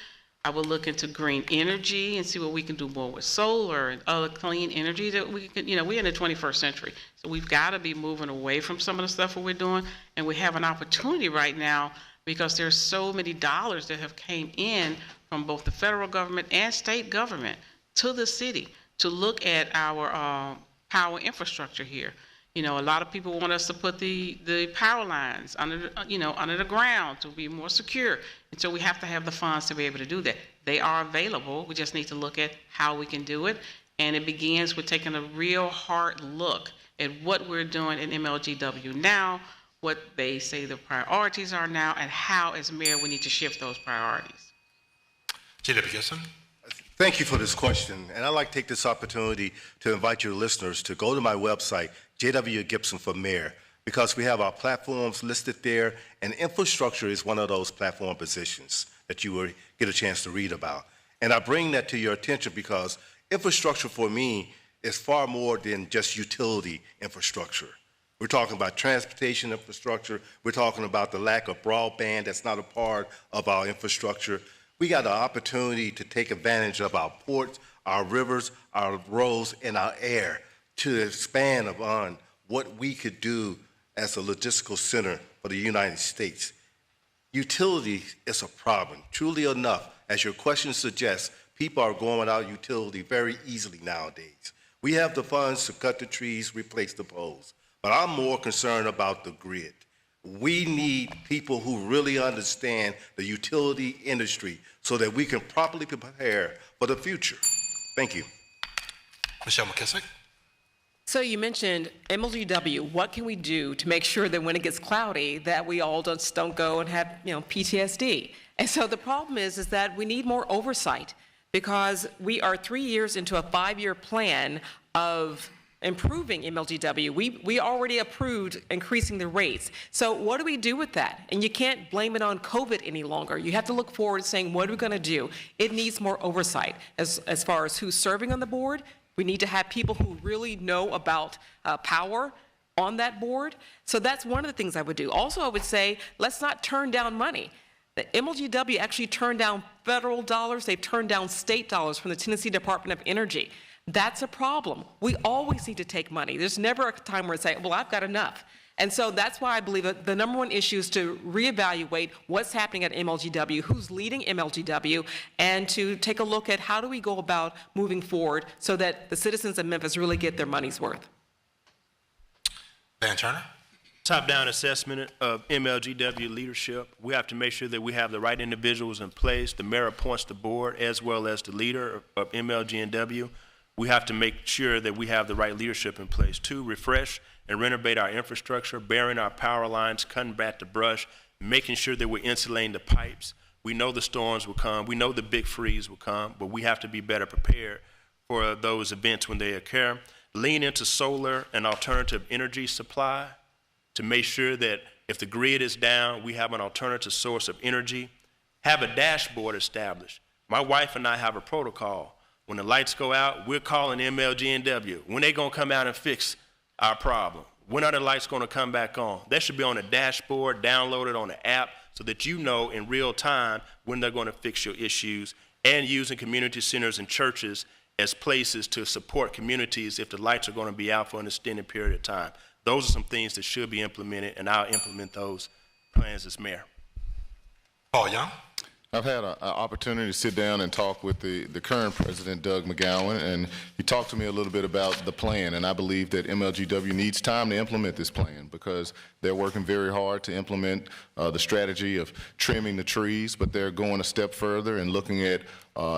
I would look into green energy and see what we can do more with solar and other clean energy that we can, we're in the 21st century. So we've got to be moving away from some of the stuff that we're doing. And we have an opportunity right now because there's so many dollars that have came in from both the federal government and state government to the city to look at our power infrastructure here. A lot of people want us to put the power lines under the ground to be more secure. And so we have to have the funds to be able to do that. They are available. We just need to look at how we can do it. And it begins with taking a real hard look at what we're doing in MLGW now, what they say the priorities are now, and how, as mayor, we need to shift those priorities. J.W. Gibson. Thank you for this question. And I'd like to take this opportunity to invite your listeners to go to my website, J.W. Gibson for Mayor, because we have our platforms listed there, and infrastructure is one of those platform positions that you will get a chance to read about. And I bring that to your attention because infrastructure for me is far more than just utility infrastructure. We're talking about transportation infrastructure. We're talking about the lack of broadband that's not a part of our infrastructure. We got an opportunity to take advantage of our ports, our rivers, our roads, and our air to expand upon what we could do as a logistical center for the United States. Utility is a problem. Truly enough, as your question suggests, people are going without utility very easily nowadays. We have the funds to cut the trees, replace the poles, but I'm more concerned about the grid. We need people who really understand the utility industry so that we can properly prepare for the future. Thank you. Michelle McKissick. So you mentioned MLGW. What can we do to make sure that when it gets cloudy, that we all just don't go and have PTSD? And so the problem is that we need more oversight because we are 3 years into a 5-year plan of improving MLGW. We already approved increasing the rates. So what do we do with that? And you can't blame it on COVID any longer. You have to look forward to saying, what are we going to do? It needs more oversight as far as who's serving on the board. We need to have people who really know about power on that board. So that's one of the things I would do. Also, I would say, let's not turn down money. The MLGW actually turned down federal dollars. They've turned down state dollars from the Tennessee Department of Energy. That's a problem. We always need to take money. There's never a time where it's like, well, I've got enough. And so that's why I believe that the number one issue is to reevaluate what's happening at MLGW, who's leading MLGW, and to take a look at how do we go about moving forward so that the citizens of Memphis really get their money's worth. Van Turner. Top-down assessment of MLGW leadership. We have to make sure that we have the right individuals in place. The mayor appoints the board as well as the leader of MLGW. We have to make sure that we have the right leadership in place. 2, refresh and renovate our infrastructure, burying our power lines, cutting back the brush, making sure that we're insulating the pipes. We know the storms will come. We know the big freeze will come, but we have to be better prepared for those events when they occur. Lean into solar and alternative energy supply to make sure that if the grid is down, we have an alternative source of energy. Have a dashboard established. My wife and I have a protocol. When the lights go out, we're calling MLGW. When they gonna come out and fix our problem? When are the lights going to come back on? That should be on the dashboard, downloaded on the app, so that you know in real time when they're going to fix your issues, and using community centers and churches as places to support communities if the lights are going to be out for an extended period of time. Those are some things that should be implemented, and I'll implement those plans as mayor. Paul Young? I've had an opportunity to sit down and talk with the current president, Doug McGowan, and he talked to me a little bit about the plan, and I believe that MLGW needs time to implement this plan because they're working very hard to implement the strategy of trimming the trees, but they're going a step further and looking at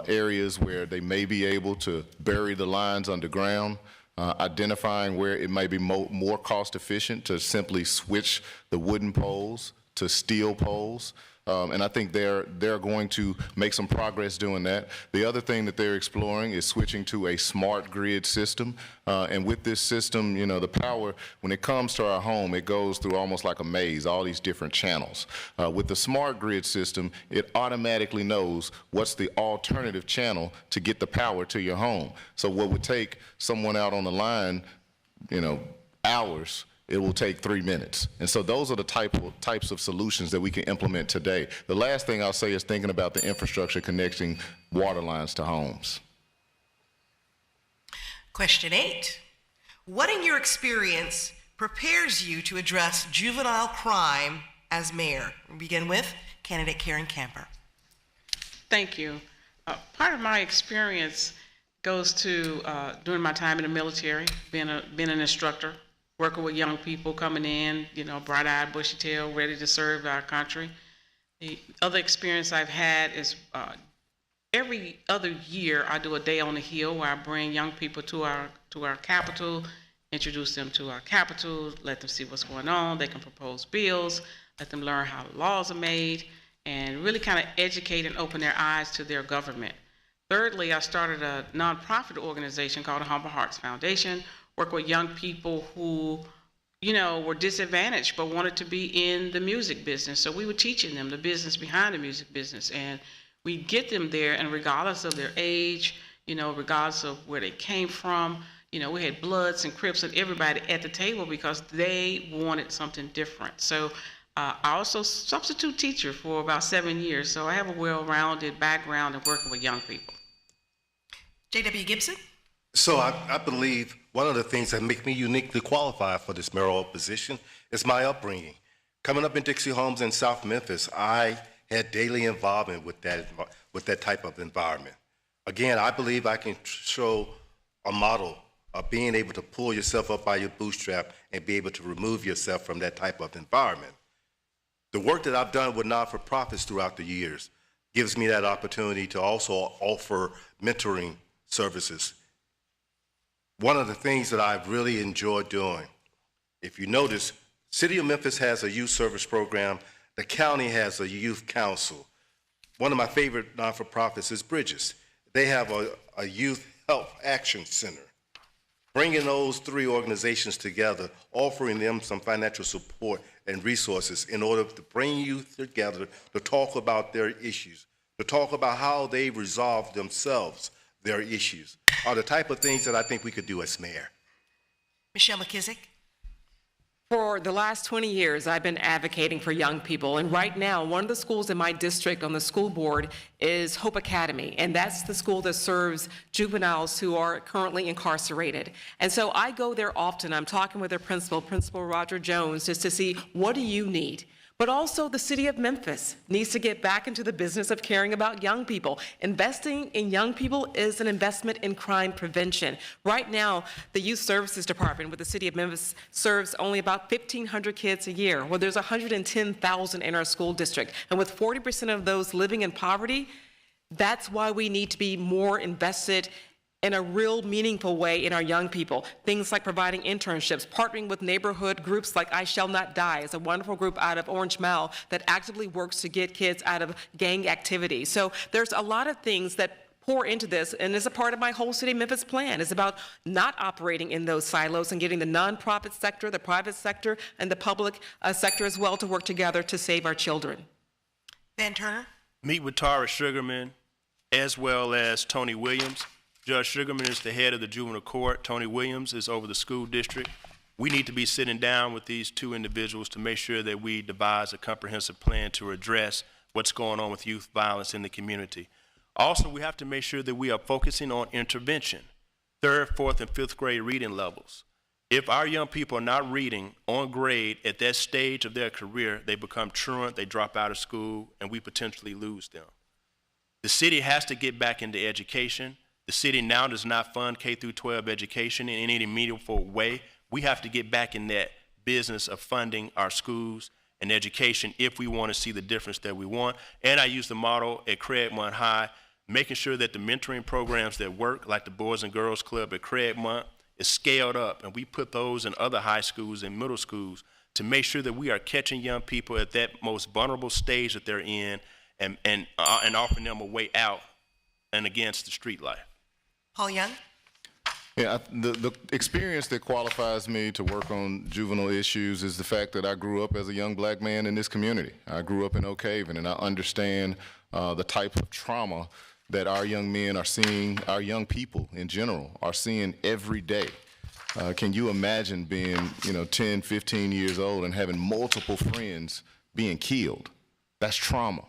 areas where they may be able to bury the lines underground, identifying where it may be more cost efficient to simply switch the wooden poles to steel poles. And I think they're going to make some progress doing that. The other thing that they're exploring is switching to a smart grid system. And with this system, you know, the power, when it comes to our home, it goes through almost like a maze, all these different channels. With the smart grid system, it automatically knows what's the alternative channel to get the power to your home. So what would take someone out on the line, you know, hours, it will take 3 minutes. And so those are the types of solutions that we can implement today. The last thing I'll say is thinking about the infrastructure connecting water lines to homes. Question 8. What in your experience prepares you to address juvenile crime as mayor? We begin with candidate Karen Camper. Thank you. Part of my experience goes to during my time in the military, being an instructor, working with young people coming in, you know, bright-eyed, bushy-tailed, ready to serve our country. The other experience I've had is every other year I do a day on the Hill where I bring young people to our capital, introduce them to our capital, let them see what's going on. They can propose bills, let them learn how laws are made, and really kind of educate and open their eyes to their government. Thirdly, I started a nonprofit organization called the Humble Hearts Foundation, work with young people who, you know, were disadvantaged but wanted to be in the music business. So we were teaching them the business behind the music business, and we get them there, and regardless of their age, you know, regardless of where they came from, you know, we had Bloods and Crips and everybody at the table because they wanted something different. So I also substitute teacher for about 7 years, so I have a well-rounded background in working with young people. J.W. Gibson? So I believe one of the things that make me uniquely qualified for this mayoral position is my upbringing. Coming up in Dixie Homes in South Memphis, I had daily involvement with that type of environment. Again, I believe I can show a model of being able to pull yourself up by your bootstrap and be able to remove yourself from that type of environment. The work that I've done with not-for-profits throughout the years gives me that opportunity to also offer mentoring services. One of the things that I've really enjoyed doing, if you notice, City of Memphis has a youth service program, the county has a youth council. One of my favorite not-for-profits is Bridges. They have a youth health action center. Bringing those three organizations together, offering them some financial support and resources in order to bring youth together to talk about their issues, to talk about how they resolve themselves, their issues, are the type of things that I think we could do as mayor. Michelle McKissick? For the last 20 years, I've been advocating for young people, and right now, one of the schools in my district on the school board is Hope Academy, and that's the school that serves juveniles who are currently incarcerated. And so I go there often. I'm talking with their principal, Principal Roger Jones, just to see, what do you need? But also the city of Memphis needs to get back into the business of caring about young people. Investing in young people is an investment in crime prevention. Right now, the Youth Services Department with the city of Memphis serves only about 1,500 kids a year. Well, there's 110,000 in our school district. And with 40% of those living in poverty, that's why we need to be more invested in a real meaningful way in our young people. Things like providing internships, partnering with neighborhood groups like I Shall Not Die. It's a wonderful group out of Orange Mile that actively works to get kids out of gang activity. So there's a lot of things that pour into this, and it's a part of my whole City of Memphis plan. It's about not operating in those silos and getting the nonprofit sector, the private sector, and the public sector as well to work together to save our children. Van Turner? Meet with Tara Sugarman as well as Tony Williams. Judge Sugarman is the head of the juvenile court. Tony Williams is over the school district. we need to be sitting down with these two individuals to make sure that we devise a comprehensive plan to address what's going on with youth violence in the community. Also, we have to make sure that we are focusing on intervention, 3rd, 4th, and 5th grade reading levels. If our young people are not reading on grade at that stage of their career, they become truant, they drop out of school, and we potentially lose them. The city has to get back into education. The city now does not fund K through 12 education in any meaningful way. We have to get back in that business of funding our schools and education if we want to see the difference that we want. And I use the model at Craigmont High, making sure that the mentoring programs that work, like the Boys and Girls Club at Craigmont, is scaled up, and we put those in other high schools and middle schools to make sure that we are catching young people at that most vulnerable stage that they're in and offering them a way out and against the street life. Paul Young? Yeah, the experience that qualifies me to work on juvenile issues is the fact that I grew up as a young black man in this community. I grew up in Oak Haven, and I understand the type of trauma that our young men are seeing, our young people in general are seeing every day. Can you imagine being, 10, 15 years old and having multiple friends being killed? That's trauma.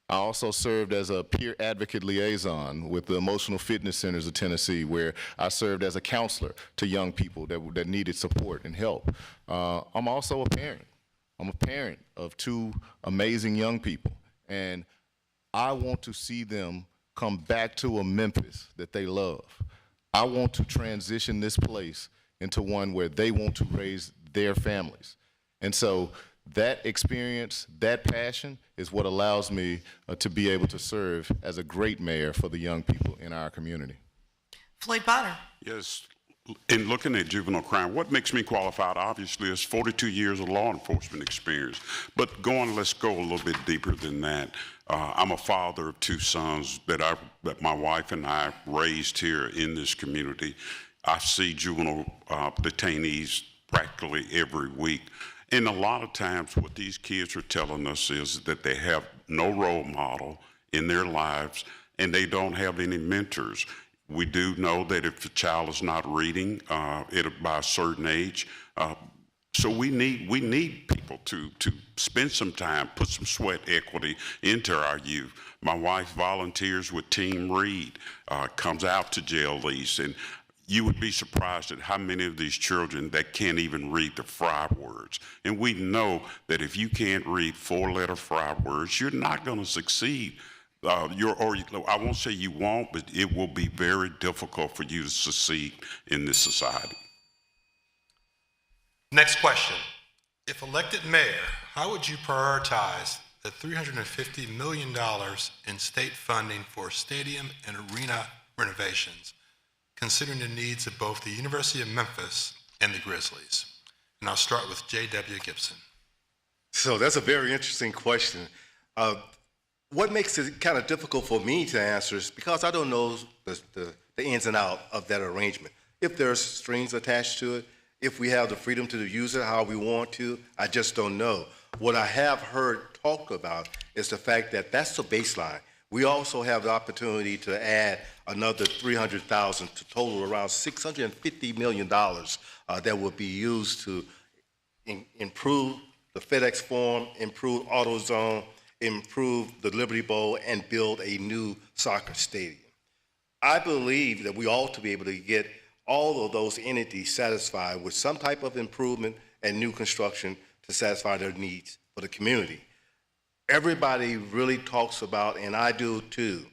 I also served as a peer advocate liaison with the Emotional Fitness Centers of Tennessee, where I served as a counselor to young people that needed support and help. I'm also a parent. I'm a parent of 2 amazing young people, and I want to see them come back to a Memphis that they love. I want to transition this place into one where they want to raise their families. And so that experience, that passion is what allows me to be able to serve as a great mayor for the young people in our community. Floyd Bonner? Yes, in looking at juvenile crime, what makes me qualified, obviously, is 42 years of law enforcement experience. But let's go a little bit deeper than that. I'm a father of 2 sons that my wife and I raised here in this community. I see juvenile detainees practically every week. And a lot of times what these kids are telling us is that they have no role model in their lives and they don't have any mentors. We do know that if a child is not reading by a certain age, so we need people to spend some time, put some sweat equity into our youth. My wife volunteers with Team Read, comes out to jail lease, and you would be surprised at how many of these children that can't even read the fry words. And we know that if you can't read 4-letter fry words, you're not going to succeed. I won't say you won't, but it will be very difficult for you to succeed in this society. Next question. If elected mayor, how would you prioritize the $350 million in state funding for stadium and arena renovations, considering the needs of both the University of Memphis and the Grizzlies? And I'll start with J.W. Gibson. So that's a very interesting question. What makes it kind of difficult for me to answer is because I don't know the ins and outs of that arrangement. If there's strings attached to it, if we have the freedom to use it how we want to, I just don't know. What I have heard talked about is the fact that that's the baseline. We also have the opportunity to add another $300,000 to total around $650 million that will be used to improve the FedEx Forum, improve AutoZone, improve the Liberty Bowl, and build a new soccer stadium. I believe that we ought to be able to get all of those entities satisfied with some type of improvement and new construction to satisfy their needs for the community. Everybody really talks about, and I do too,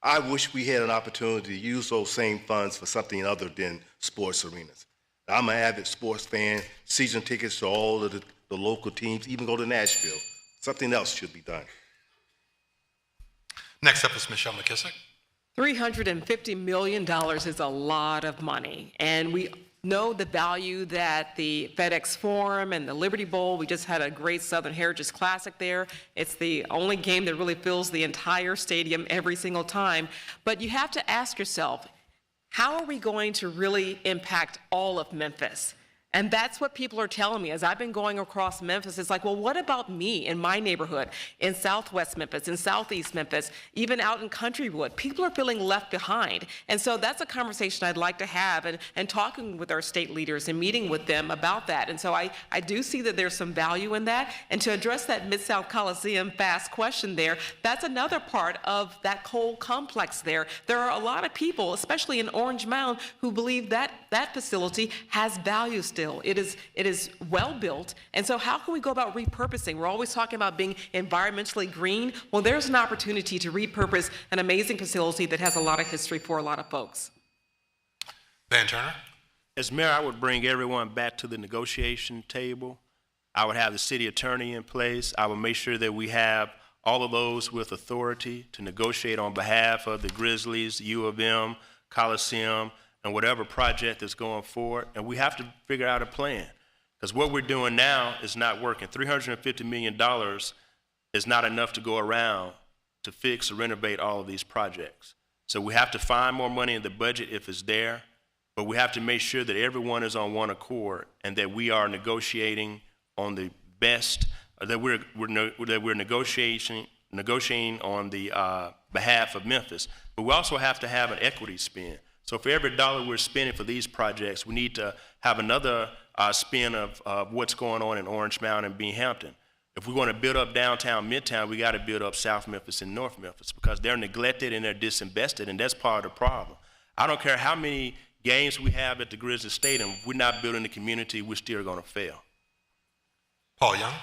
I wish we had an opportunity to use those same funds for something other than sports arenas. I'm an avid sports fan, season tickets to all of the local teams, even go to Nashville. Something else should be done. Next up is Michelle McKissick. $350 million is a lot of money, and we know the value that the FedEx Forum and the Liberty Bowl, we just had a great Southern Heritage Classic there. It's the only game that really fills the entire stadium every single time. But you have to ask yourself, how are we going to really impact all of Memphis? And that's what people are telling me as I've been going across Memphis. It's like, well, what about me in my neighborhood, in Southwest Memphis, in Southeast Memphis, even out in Countrywood? People are feeling left behind. And so that's a conversation I'd like to have, and talking with our state leaders and meeting with them about that. And so I do see that there's some value in that. And to address that Mid-South Coliseum fast question there, that's another part of that whole complex there. There are a lot of people, especially in Orange Mound, who believe that that facility has value still. It is well built, and so how can we go about repurposing? We're always talking about being environmentally green. Well, there's an opportunity to repurpose an amazing facility that has a lot of history for a lot of folks. Van Turner? As mayor, I would bring everyone back to the negotiation table. I would have the city attorney in place. I would make sure that we have all of those with authority to negotiate on behalf of the Grizzlies, U of M, Coliseum, and whatever project that's going forward. And we have to figure out a plan, because what we're doing now is not working. $350 million is not enough to go around to fix or renovate all of these projects. So we have to find more money in the budget if it's there, but we have to make sure that everyone is on one accord and that we are negotiating on the best, that we're negotiating on the behalf of Memphis. But we also have to have an equity spend. So for every dollar we're spending for these projects, we need to have another spin of what's going on in Orange Mound and Binghamton. If we want to build up downtown, midtown, we got to build up South Memphis and North Memphis, because they're neglected and they're disinvested, and that's part of the problem. I don't care how many games we have at the Grizzly Stadium, if we're not building the community, we're still going to fail. Paul Young?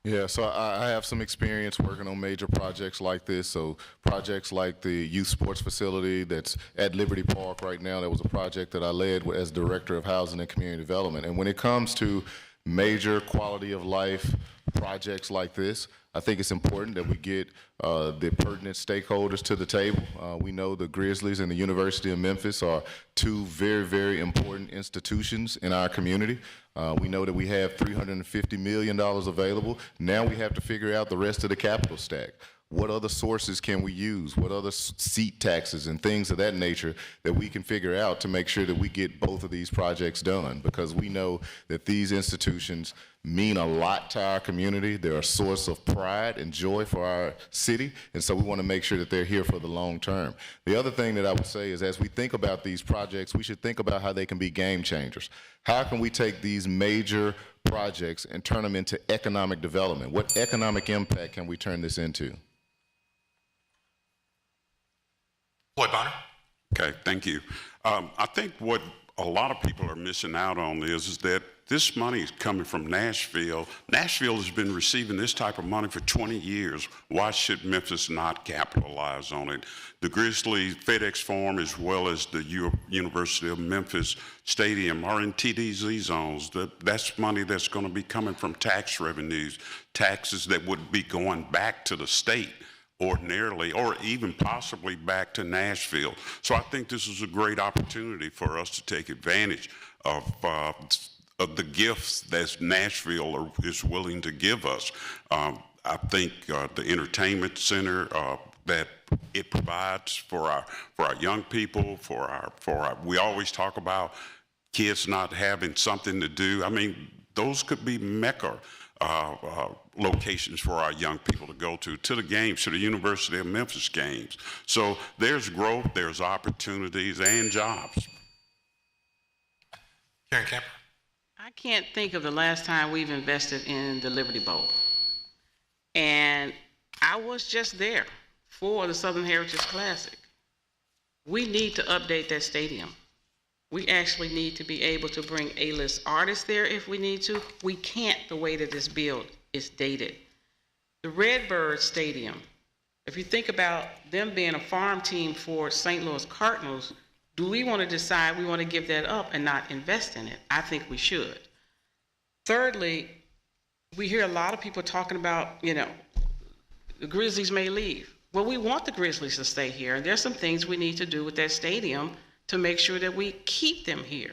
Yeah, so I have some experience working on major projects like this. So projects like the youth sports facility that's at Liberty Park right now, that was a project that I led as Director of Housing and Community Development. And when it comes to major quality of life projects like this, I think it's important that we get the pertinent stakeholders to the table. We know the Grizzlies and the University of Memphis are two very, very important institutions in our community. We know that we have $350 million available. Now we have to figure out the rest of the capital stack. What other sources can we use? What other seat taxes and things of that nature that we can figure out to make sure that we get both of these projects done? Because we know that these institutions mean a lot to our community. They're a source of pride and joy for our city, and so we want to make sure that they're here for the long term. The other thing that I would say is, as we think about these projects, we should think about how they can be game changers. How can we take these major projects and turn them into economic development? What economic impact can we turn this into? Floyd Bonner? Okay, thank you. I think what a lot of people are missing out on is that this money is coming from Nashville. Nashville has been receiving this type of money for 20 years. Why should Memphis not capitalize on it? The Grizzly FedEx Forum, as well as the University of Memphis Stadium, are in TDZ zones. That's money that's going to be coming from tax revenues, taxes that would be going back to the state ordinarily, or even possibly back to Nashville. So I think this is a great opportunity for us to take advantage of the gifts that Nashville is willing to give us. I think the entertainment center that it provides for our young people, we always talk about kids not having something to do. I mean, those could be mecca locations for our young people to go to the games, to the University of Memphis games. So there's growth, there's opportunities, and jobs. Karen Camper? I can't think of the last time we've invested in the Liberty Bowl. And I was just there for the Southern Heritage Classic. We need to update that stadium. We actually need to be able to bring A-list artists there if we need to. We can't the way that it's built. It's dated. The Redbird Stadium, if you think about them being a farm team for St. Louis Cardinals, do we want to decide we want to give that up and not invest in it? I think we should. Thirdly, we hear a lot of people talking about, the Grizzlies may leave. Well, we want the Grizzlies to stay here, and there's some things we need to do with that stadium to make sure that we keep them here.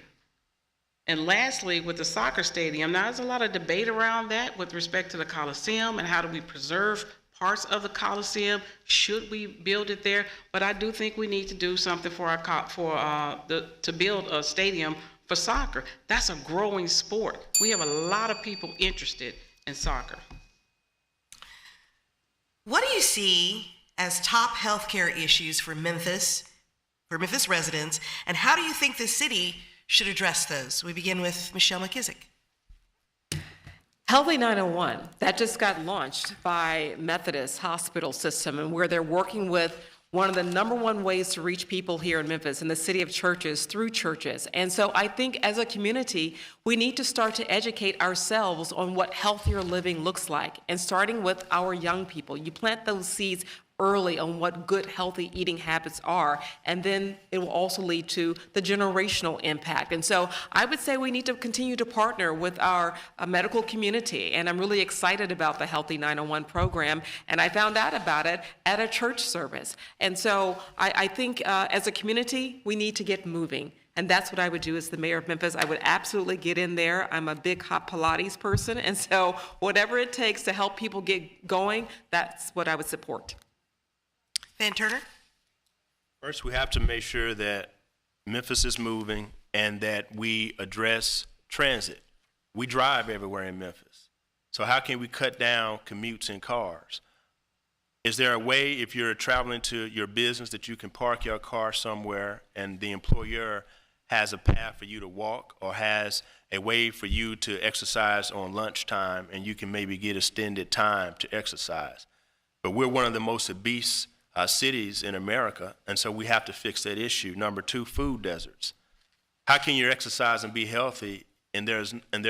And lastly, with the soccer stadium, now there's a lot of debate around that with respect to the Coliseum and how do we preserve parts of the Coliseum. Should we build it there? But I do think we need to do something to build a stadium for soccer. That's a growing sport. We have a lot of people interested in soccer. What do you see as top healthcare issues for Memphis residents, and how do you think the city should address those? We begin with Michelle McKissick. Healthy 901, that just got launched by Methodist Hospital System, and where they're working with one of the number one ways to reach people here in Memphis, in the city of churches, through churches. And so I think as a community, we need to start to educate ourselves on what healthier living looks like, and starting with our young people. You plant those seeds early on what good, healthy eating habits are, and then it will also lead to the generational impact. And so I would say we need to continue to partner with our medical community, and I'm really excited about the Healthy 901 program, and I found out about it at a church service. And so I think as a community, we need to get moving. And that's what I would do as the mayor of Memphis. I would absolutely get in there. I'm a big hot Pilates person, and so whatever it takes to help people get going, that's what I would support. Van Turner? First, we have to make sure that Memphis is moving and that we address transit. We drive everywhere in Memphis. So how can we cut down commutes in cars? Is there a way, if you're traveling to your business, that you can park your car somewhere and the employer has a path for you to walk, or has a way for you to exercise on lunchtime and you can maybe get extended time to exercise? But we're one of the most obese cities in America, and so we have to fix that issue. Number two, food deserts. How can you exercise and be healthy and there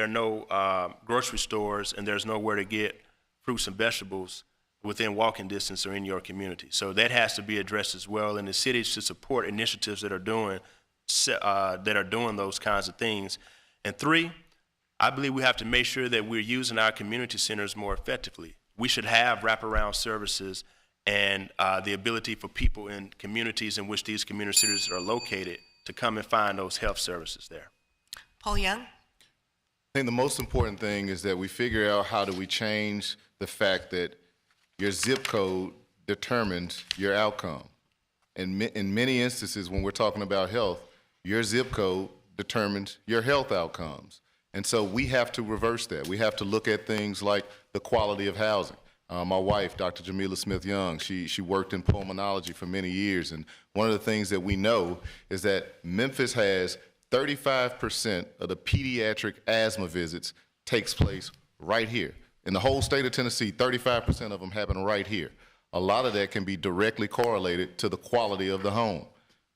are no grocery stores and there's nowhere to get fruits and vegetables within walking distance or in your community? So that has to be addressed as well, and the city should support initiatives that are doing those kinds of things. And three, I believe we have to make sure that we're using our community centers more effectively. We should have wraparound services and the ability for people in communities in which these community centers are located to come and find those health services there. Paul Young? I think the most important thing is that we figure out how do we change the fact that your zip code determines your outcome. And in many instances, when we're talking about health, your zip code determines your health outcomes. And so we have to reverse that. We have to look at things like the quality of housing. My wife, Dr. Jamila Smith-Young, she worked in pulmonology for many years, and one of the things that we know is that Memphis has 35% of the pediatric asthma visits takes place right here. In the whole state of Tennessee, 35% of them happen right here. A lot of that can be directly correlated to the quality of the home.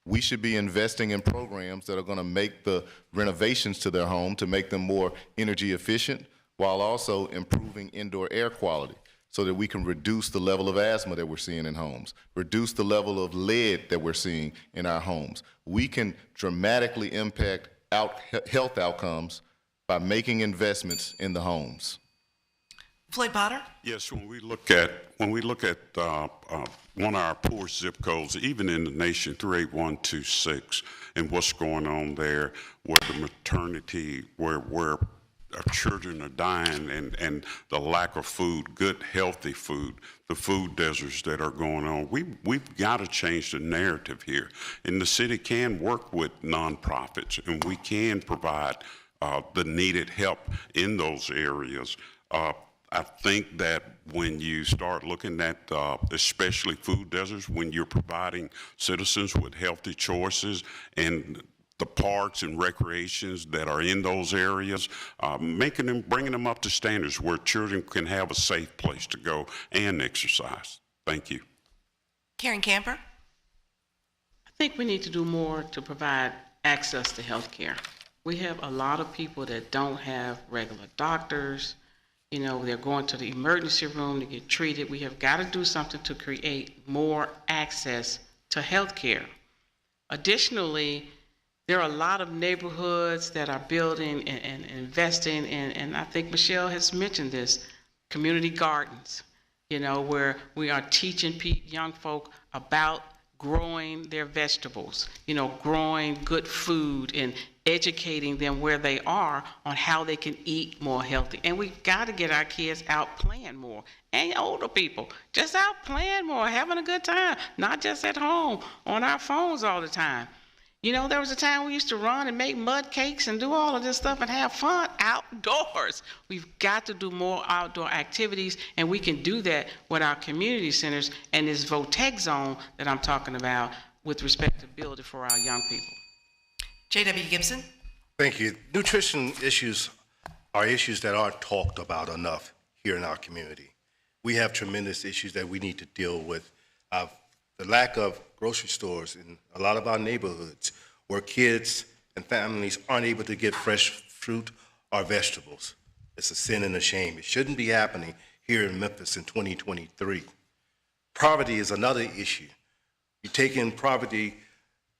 We should be investing in programs that are going to make the renovations to their home to make them more energy efficient, while also improving indoor air quality, so that we can reduce the level of asthma that we're seeing in homes, reduce the level of lead that we're seeing in our homes. We can dramatically impact health outcomes by making investments in the homes. Floyd Potter? Yes, when we look at one of our poorest zip codes, even in the nation, 38126, and what's going on there, where the maternity, where children are dying, and the lack of food, good, healthy food, the food deserts that are going on. We've got to change the narrative here. And the city can work with nonprofits, and we can provide the needed help in those areas. I think that when you start looking at especially food deserts, when you're providing citizens with healthy choices and the parks and recreations that are in those areas, bringing them up to standards where children can have a safe place to go and exercise. Thank you. Karen Camper? I think we need to do more to provide access to health care. We have a lot of people that don't have regular doctors. You know, they're going to the emergency room to get treated. We have got to do something to create more access to health care. Additionally, there are a lot of neighborhoods that are building and investing in, and I think Michelle has mentioned this, community gardens, you know, where we are teaching young folk about growing their vegetables, you know, growing good food and educating them where they are on how they can eat more healthy. And we've got to get our kids out playing more, and older people, just out playing more, having a good time, not just at home on our phones all the time. You know, there was a time we used to run and make mud cakes and do all of this stuff and have fun outdoors. We've got to do more outdoor activities, and we can do that with our community centers and this VOTEC zone that I'm talking about with respectability for our young people. J.W. Gibson? Thank you. Nutrition issues are issues that aren't talked about enough here in our community. We have tremendous issues that we need to deal with. The lack of grocery stores in a lot of our neighborhoods where kids and families aren't able to get fresh fruit or vegetables. It's a sin and a shame. It shouldn't be happening here in Memphis in 2023. Poverty is another issue. You take in poverty,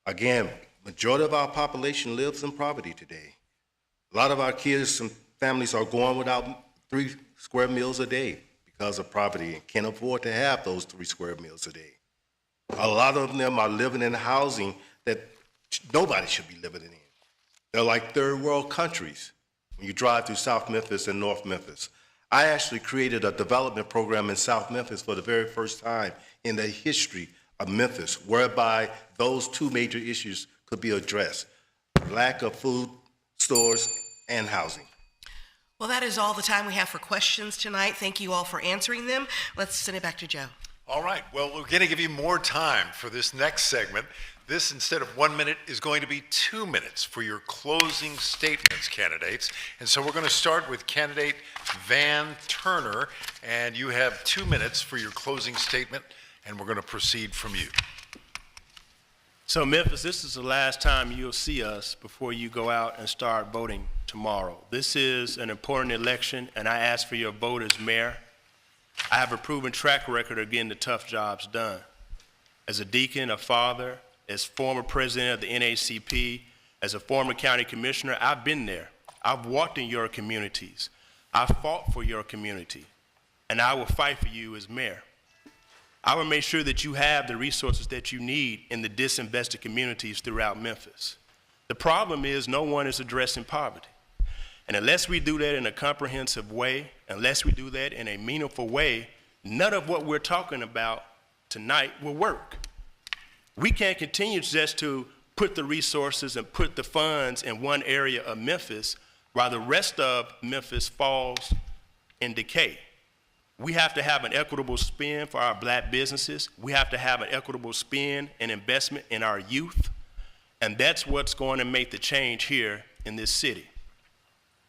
again, majority of our population lives in poverty today. A lot of our kids and families are going without 3 square meals a day because of poverty and can't afford to have those 3 square meals a day. A lot of them are living in housing that nobody should be living in. They're like third world countries when you drive through South Memphis and North Memphis. I actually created a development program in South Memphis for the very first time in the history of Memphis, whereby those 2 major issues could be addressed: lack of food stores and housing. Well, that is all the time we have for questions tonight. Thank you all for answering them. Let's send it back to Joe. All right, well, we're going to give you more time for this next segment. This, instead of 1 minute, is going to be 2 minutes for your closing statements, candidates. And so we're going to start with candidate Van Turner, and you have 2 minutes for your closing statement, and we're going to proceed from you. So Memphis, this is the last time you'll see us before you go out and start voting tomorrow. This is an important election, and I ask for your vote as mayor. I have a proven track record of getting the tough jobs done. As a deacon, a father, as former president of the NACP, as a former county commissioner, I've been there. I've walked in your communities. I've fought for your community, and I will fight for you as mayor. I will make sure that you have the resources that you need in the disinvested communities throughout Memphis. The problem is no one is addressing poverty. And unless we do that in a comprehensive way, unless we do that in a meaningful way, none of what we're talking about tonight will work. We can't continue just to put the resources and put the funds in one area of Memphis while the rest of Memphis falls in decay. We have to have an equitable spend for our black businesses. We have to have an equitable spend and investment in our youth. And that's what's going to make the change here in this city.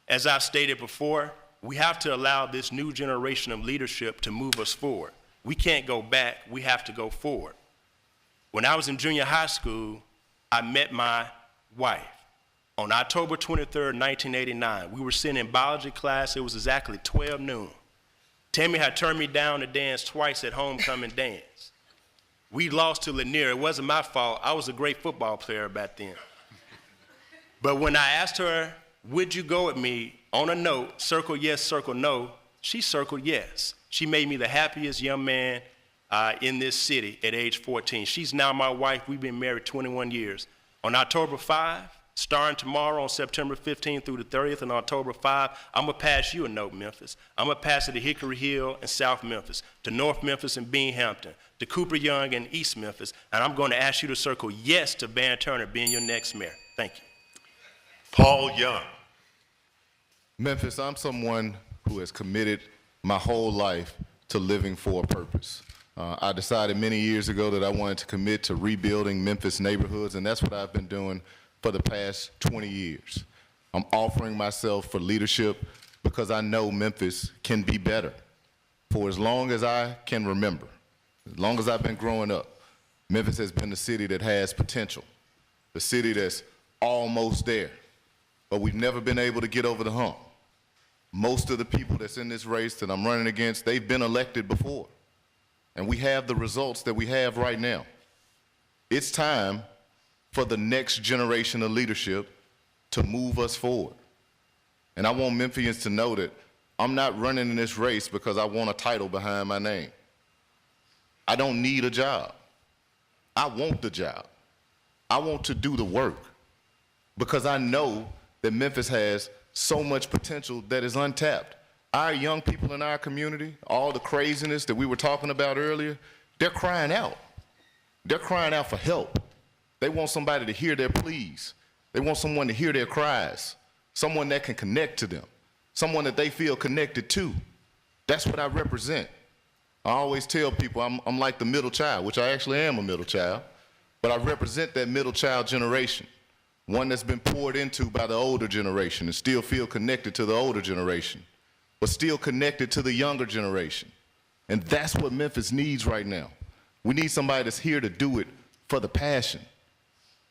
As I've stated before, we have to allow this new generation of leadership to move us forward. We can't go back, we have to go forward. When I was in junior high school, I met my wife. On October 23rd, 1989, we were sitting in biology class, it was exactly 12 noon. Tammy had turned me down to dance twice at homecoming dance. We lost to Lanier. It wasn't my fault. I was a great football player back then. But when I asked her, would you go with me, on a note, circle yes, circle no, she circled yes. She made me the happiest young man in this city at age 14. She's now my wife. We've been married 21 years. On October 5, starting tomorrow on September 15th through the 30th and October 5, I'm going to pass you a note, Memphis. I'm going to pass it to Hickory Hill and South Memphis, to North Memphis and Binghamton, to Cooper Young and East Memphis, and I'm going to ask you to circle yes to Van Turner being your next mayor. Thank you. Paul Young. Memphis, I'm someone who has committed my whole life to living for a purpose. I decided many years ago that I wanted to commit to rebuilding Memphis neighborhoods, and that's what I've been doing for the past 20 years. I'm offering myself for leadership because I know Memphis can be better. For as long as I can remember, as long as I've been growing up, Memphis has been the city that has potential, the city that's almost there, but we've never been able to get over the hump. Most of the people that's in this race that I'm running against, they've been elected before, and we have the results that we have right now. It's time for the next generation of leadership to move us forward. And I want Memphians to know that I'm not running in this race because I want a title behind my name. I don't need a job. I want the job. I want to do the work because I know that Memphis has so much potential that is untapped. Our young people in our community, all the craziness that we were talking about earlier, they're crying out. They're crying out for help. They want somebody to hear their pleas. They want someone to hear their cries, someone that can connect to them, someone that they feel connected to. That's what I represent. I always tell people I'm like the middle child, which I actually am a middle child, but I represent that middle child generation, one that's been poured into by the older generation and still feel connected to the older generation, but still connected to the younger generation. And that's what Memphis needs right now. We need somebody that's here to do it for the passion.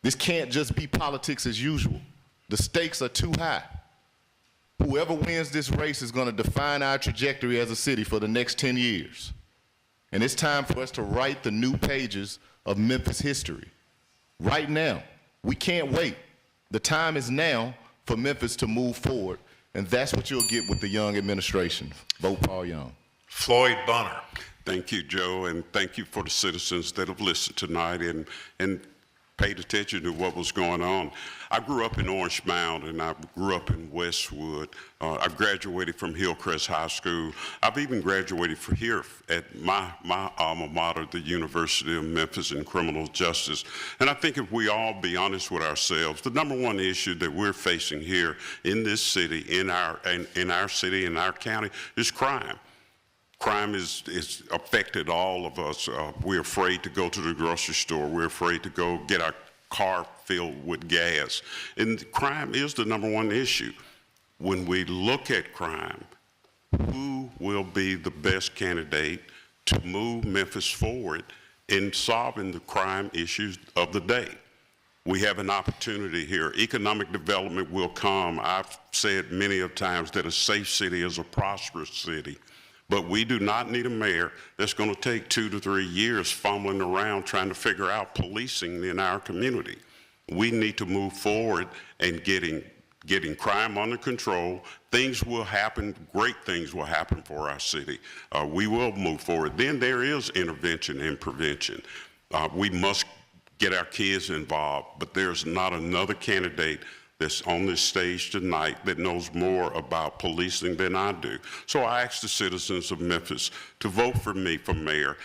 This can't just be politics as usual. The stakes are too high. Whoever wins this race is going to define our trajectory as a city for the next 10 years. And it's time for us to write the new pages of Memphis history. Right now, we can't wait. The time is now for Memphis to move forward, and that's what you'll get with the Young administration. Vote Paul Young. Floyd Bonner. Thank you, Joe, and thank you for the citizens that have listened tonight and paid attention to what was going on. I grew up in Orange Mound, and I grew up in Westwood. I graduated from Hillcrest High School. I've even graduated from here at my alma mater, the University of Memphis, in criminal justice. And I think if we all be honest with ourselves, the number one issue that we're facing here in this city, in our city, in our county, is crime. Crime is affected all of us. We're afraid to go to the grocery store. We're afraid to go get our car filled with gas. And crime is the number one issue. When we look at crime, who will be the best candidate to move Memphis forward in solving the crime issues of the day? We have an opportunity here. Economic development will come. I've said many of times that a safe city is a prosperous city. But we do not need a mayor that's going to take 2 to 3 years fumbling around trying to figure out policing in our community. We need to move forward and getting crime under control. Things will happen, great things will happen for our city. We will move forward. Then there is intervention and prevention. We must get our kids involved, but there's not another candidate that's on this stage tonight that knows more about policing than I do. So I ask the citizens of Memphis to vote for me for mayor,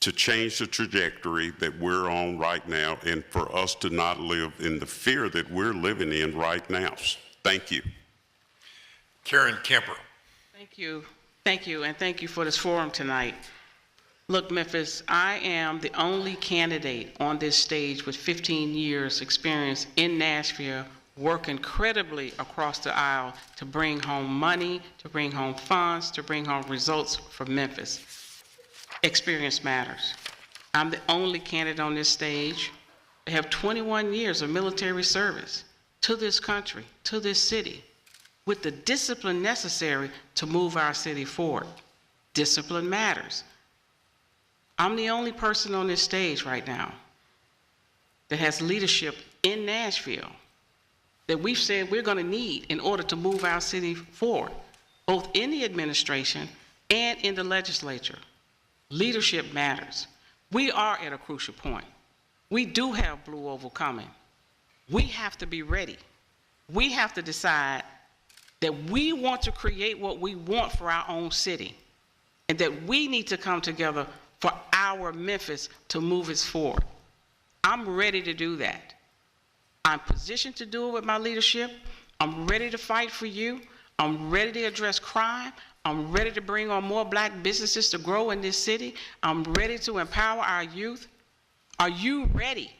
to change the trajectory that we're on right now, and for us to not live in the fear that we're living in right now. Thank you. Karen Kemper. Thank you, and thank you for this forum tonight. Look, Memphis, I am the only candidate on this stage with 15 years experience in Nashville, work incredibly across the aisle to bring home money, to bring home funds, to bring home results for Memphis. Experience matters. I'm the only candidate on this stage. I have 21 years of military service to this country, to this city, with the discipline necessary to move our city forward. Discipline matters. I'm the only person on this stage right now that has leadership in Nashville that we've said we're going to need in order to move our city forward, both in the administration and in the legislature. Leadership matters. We are at a crucial point. We do have Blue Oval coming. We have to be ready. We have to decide that we want to create what we want for our own city, and that we need to come together for our Memphis to move us forward. I'm ready to do that. I'm positioned to do it with my leadership. I'm ready to fight for you. I'm ready to address crime. I'm ready to bring on more black businesses to grow in this city. I'm ready to empower our youth. Are you ready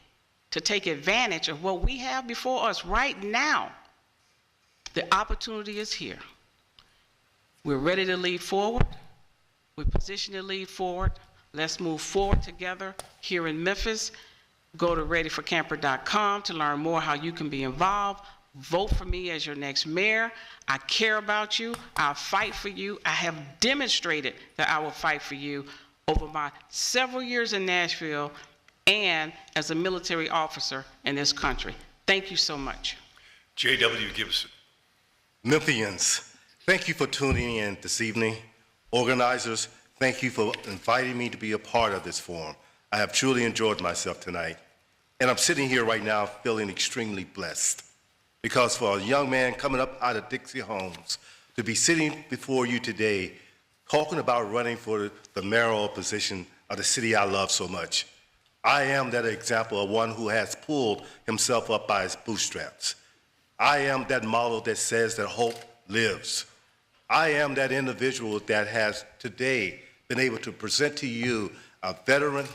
to take advantage of what we have before us right now? The opportunity is here. We're ready to lead forward. We're positioned to lead forward. Let's move forward together here in Memphis. Go to readyforcamper.com to learn more how you can be involved. Vote for me as your next mayor. I care about you. I'll fight for you. I have demonstrated that I will fight for you over my several years in Nashville and as a military officer in this country. Thank you so much. J.W. Gibson. Memphians, thank you for tuning in this evening. Organizers, thank you for inviting me to be a part of this forum. I have truly enjoyed myself tonight, and I'm sitting here right now feeling extremely blessed, because for a young man coming up out of Dixie Homes to be sitting before you today talking about running for the mayoral position of the city I love so much, I am that example of one who has pulled himself up by his bootstraps. I am that model that says that hope lives. I am that individual that has today been able to present to you a veteran,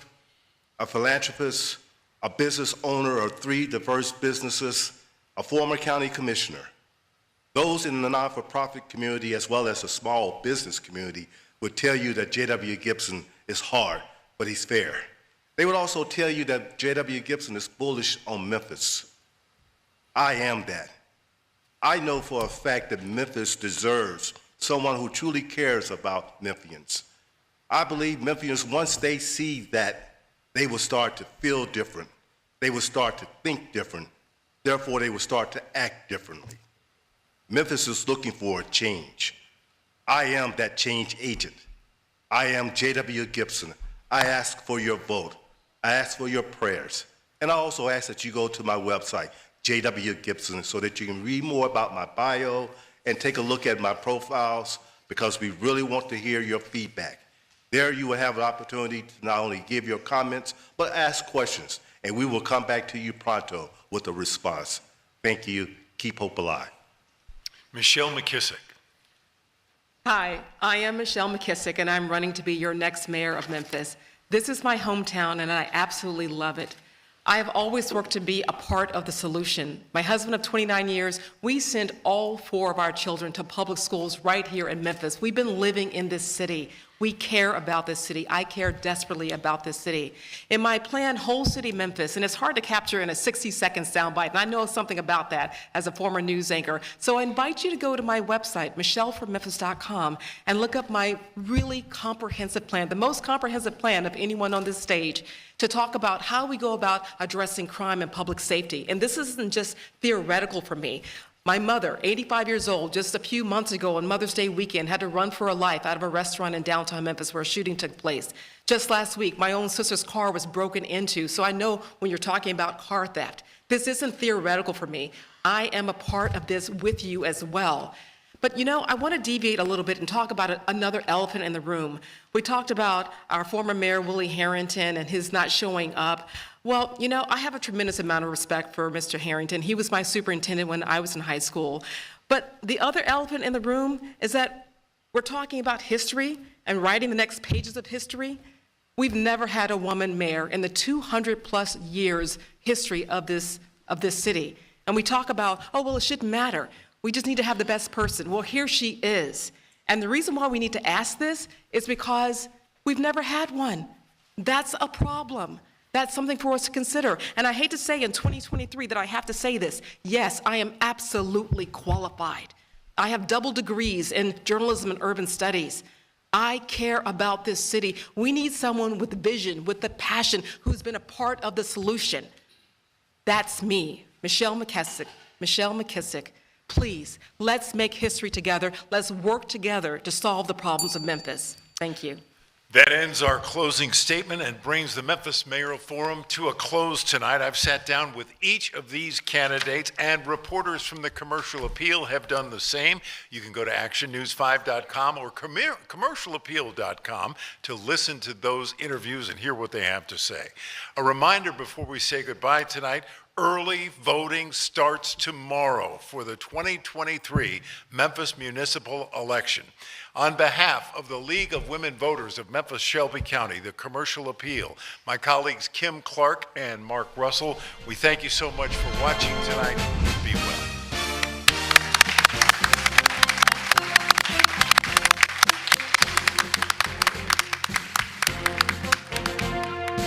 a philanthropist, a business owner of 3 diverse businesses, a former county commissioner. Those in the not-for-profit community as well as the small business community would tell you that J.W. Gibson is hard, but he's fair. They would also tell you that J.W. Gibson is bullish on Memphis. I am that. I know for a fact that Memphis deserves someone who truly cares about Memphians. I believe Memphians, once they see that, they will start to feel different. They will start to think different. Therefore, they will start to act differently. Memphis is looking for a change. I am that change agent. I am J.W. Gibson. I ask for your vote. I ask for your prayers. And I also ask that you go to my website, J.W. Gibson, so that you can read more about my bio and take a look at my profiles, because we really want to hear your feedback. There you will have an opportunity to not only give your comments, but ask questions, and we will come back to you pronto with a response. Thank you. Keep hope alive. Michelle McKissick. Hi, I am Michelle McKissick, and I'm running to be your next mayor of Memphis. This is my hometown, and I absolutely love it. I have always worked to be a part of the solution. My husband of 29 years, we sent all 4 of our children to public schools right here in Memphis. We've been living in this city. We care about this city. I care desperately about this city. In my plan, Whole City Memphis, and it's hard to capture in a 60-second soundbite, and I know something about that as a former news anchor. So I invite you to go to my website, michelleformemphis.com, and look up my really comprehensive plan, the most comprehensive plan of anyone on this stage, to talk about how we go about addressing crime and public safety. And this isn't just theoretical for me. My mother, 85 years old, just a few months ago on Mother's Day weekend, had to run for her life out of a restaurant in downtown Memphis where a shooting took place. Just last week, my own sister's car was broken into, so I know when you're talking about car theft. This isn't theoretical for me. I am a part of this with you as well. But you know, I want to deviate a little bit and talk about another elephant in the room. We talked about our former mayor, Willie Harrington, and his not showing up. Well, you know, I have a tremendous amount of respect for Mr. Harrington. He was my superintendent when I was in high school. But the other elephant in the room is that we're talking about history and writing the next pages of history. We've never had a woman mayor in the 200-plus years history of this city. And we talk about, oh, well, it shouldn't matter. We just need to have the best person. Well, here she is. And the reason why we need to ask this is because we've never had one. That's a problem. That's something for us to consider. And I hate to say in 2023 that I have to say this. Yes, I am absolutely qualified. I have double degrees in journalism and urban studies. I care about this city. We need someone with the vision, with the passion, who's been a part of the solution. That's me, Michelle McKissick. Michelle McKissick. Please, let's make history together. Let's work together to solve the problems of Memphis. Thank you. That ends our closing statement and brings the Memphis Mayoral Forum to a close tonight. I've sat down with each of these candidates, and reporters from the Commercial Appeal have done the same. You can go to actionnews5.com or commercialappeal.com to listen to those interviews and hear what they have to say. A reminder before we say goodbye tonight, early voting starts tomorrow for the 2023 Memphis municipal election. On behalf of the League of Women Voters of Memphis Shelby County, the Commercial Appeal, my colleagues Kim Clark and Mark Russell, we thank you so much for watching tonight. Be well.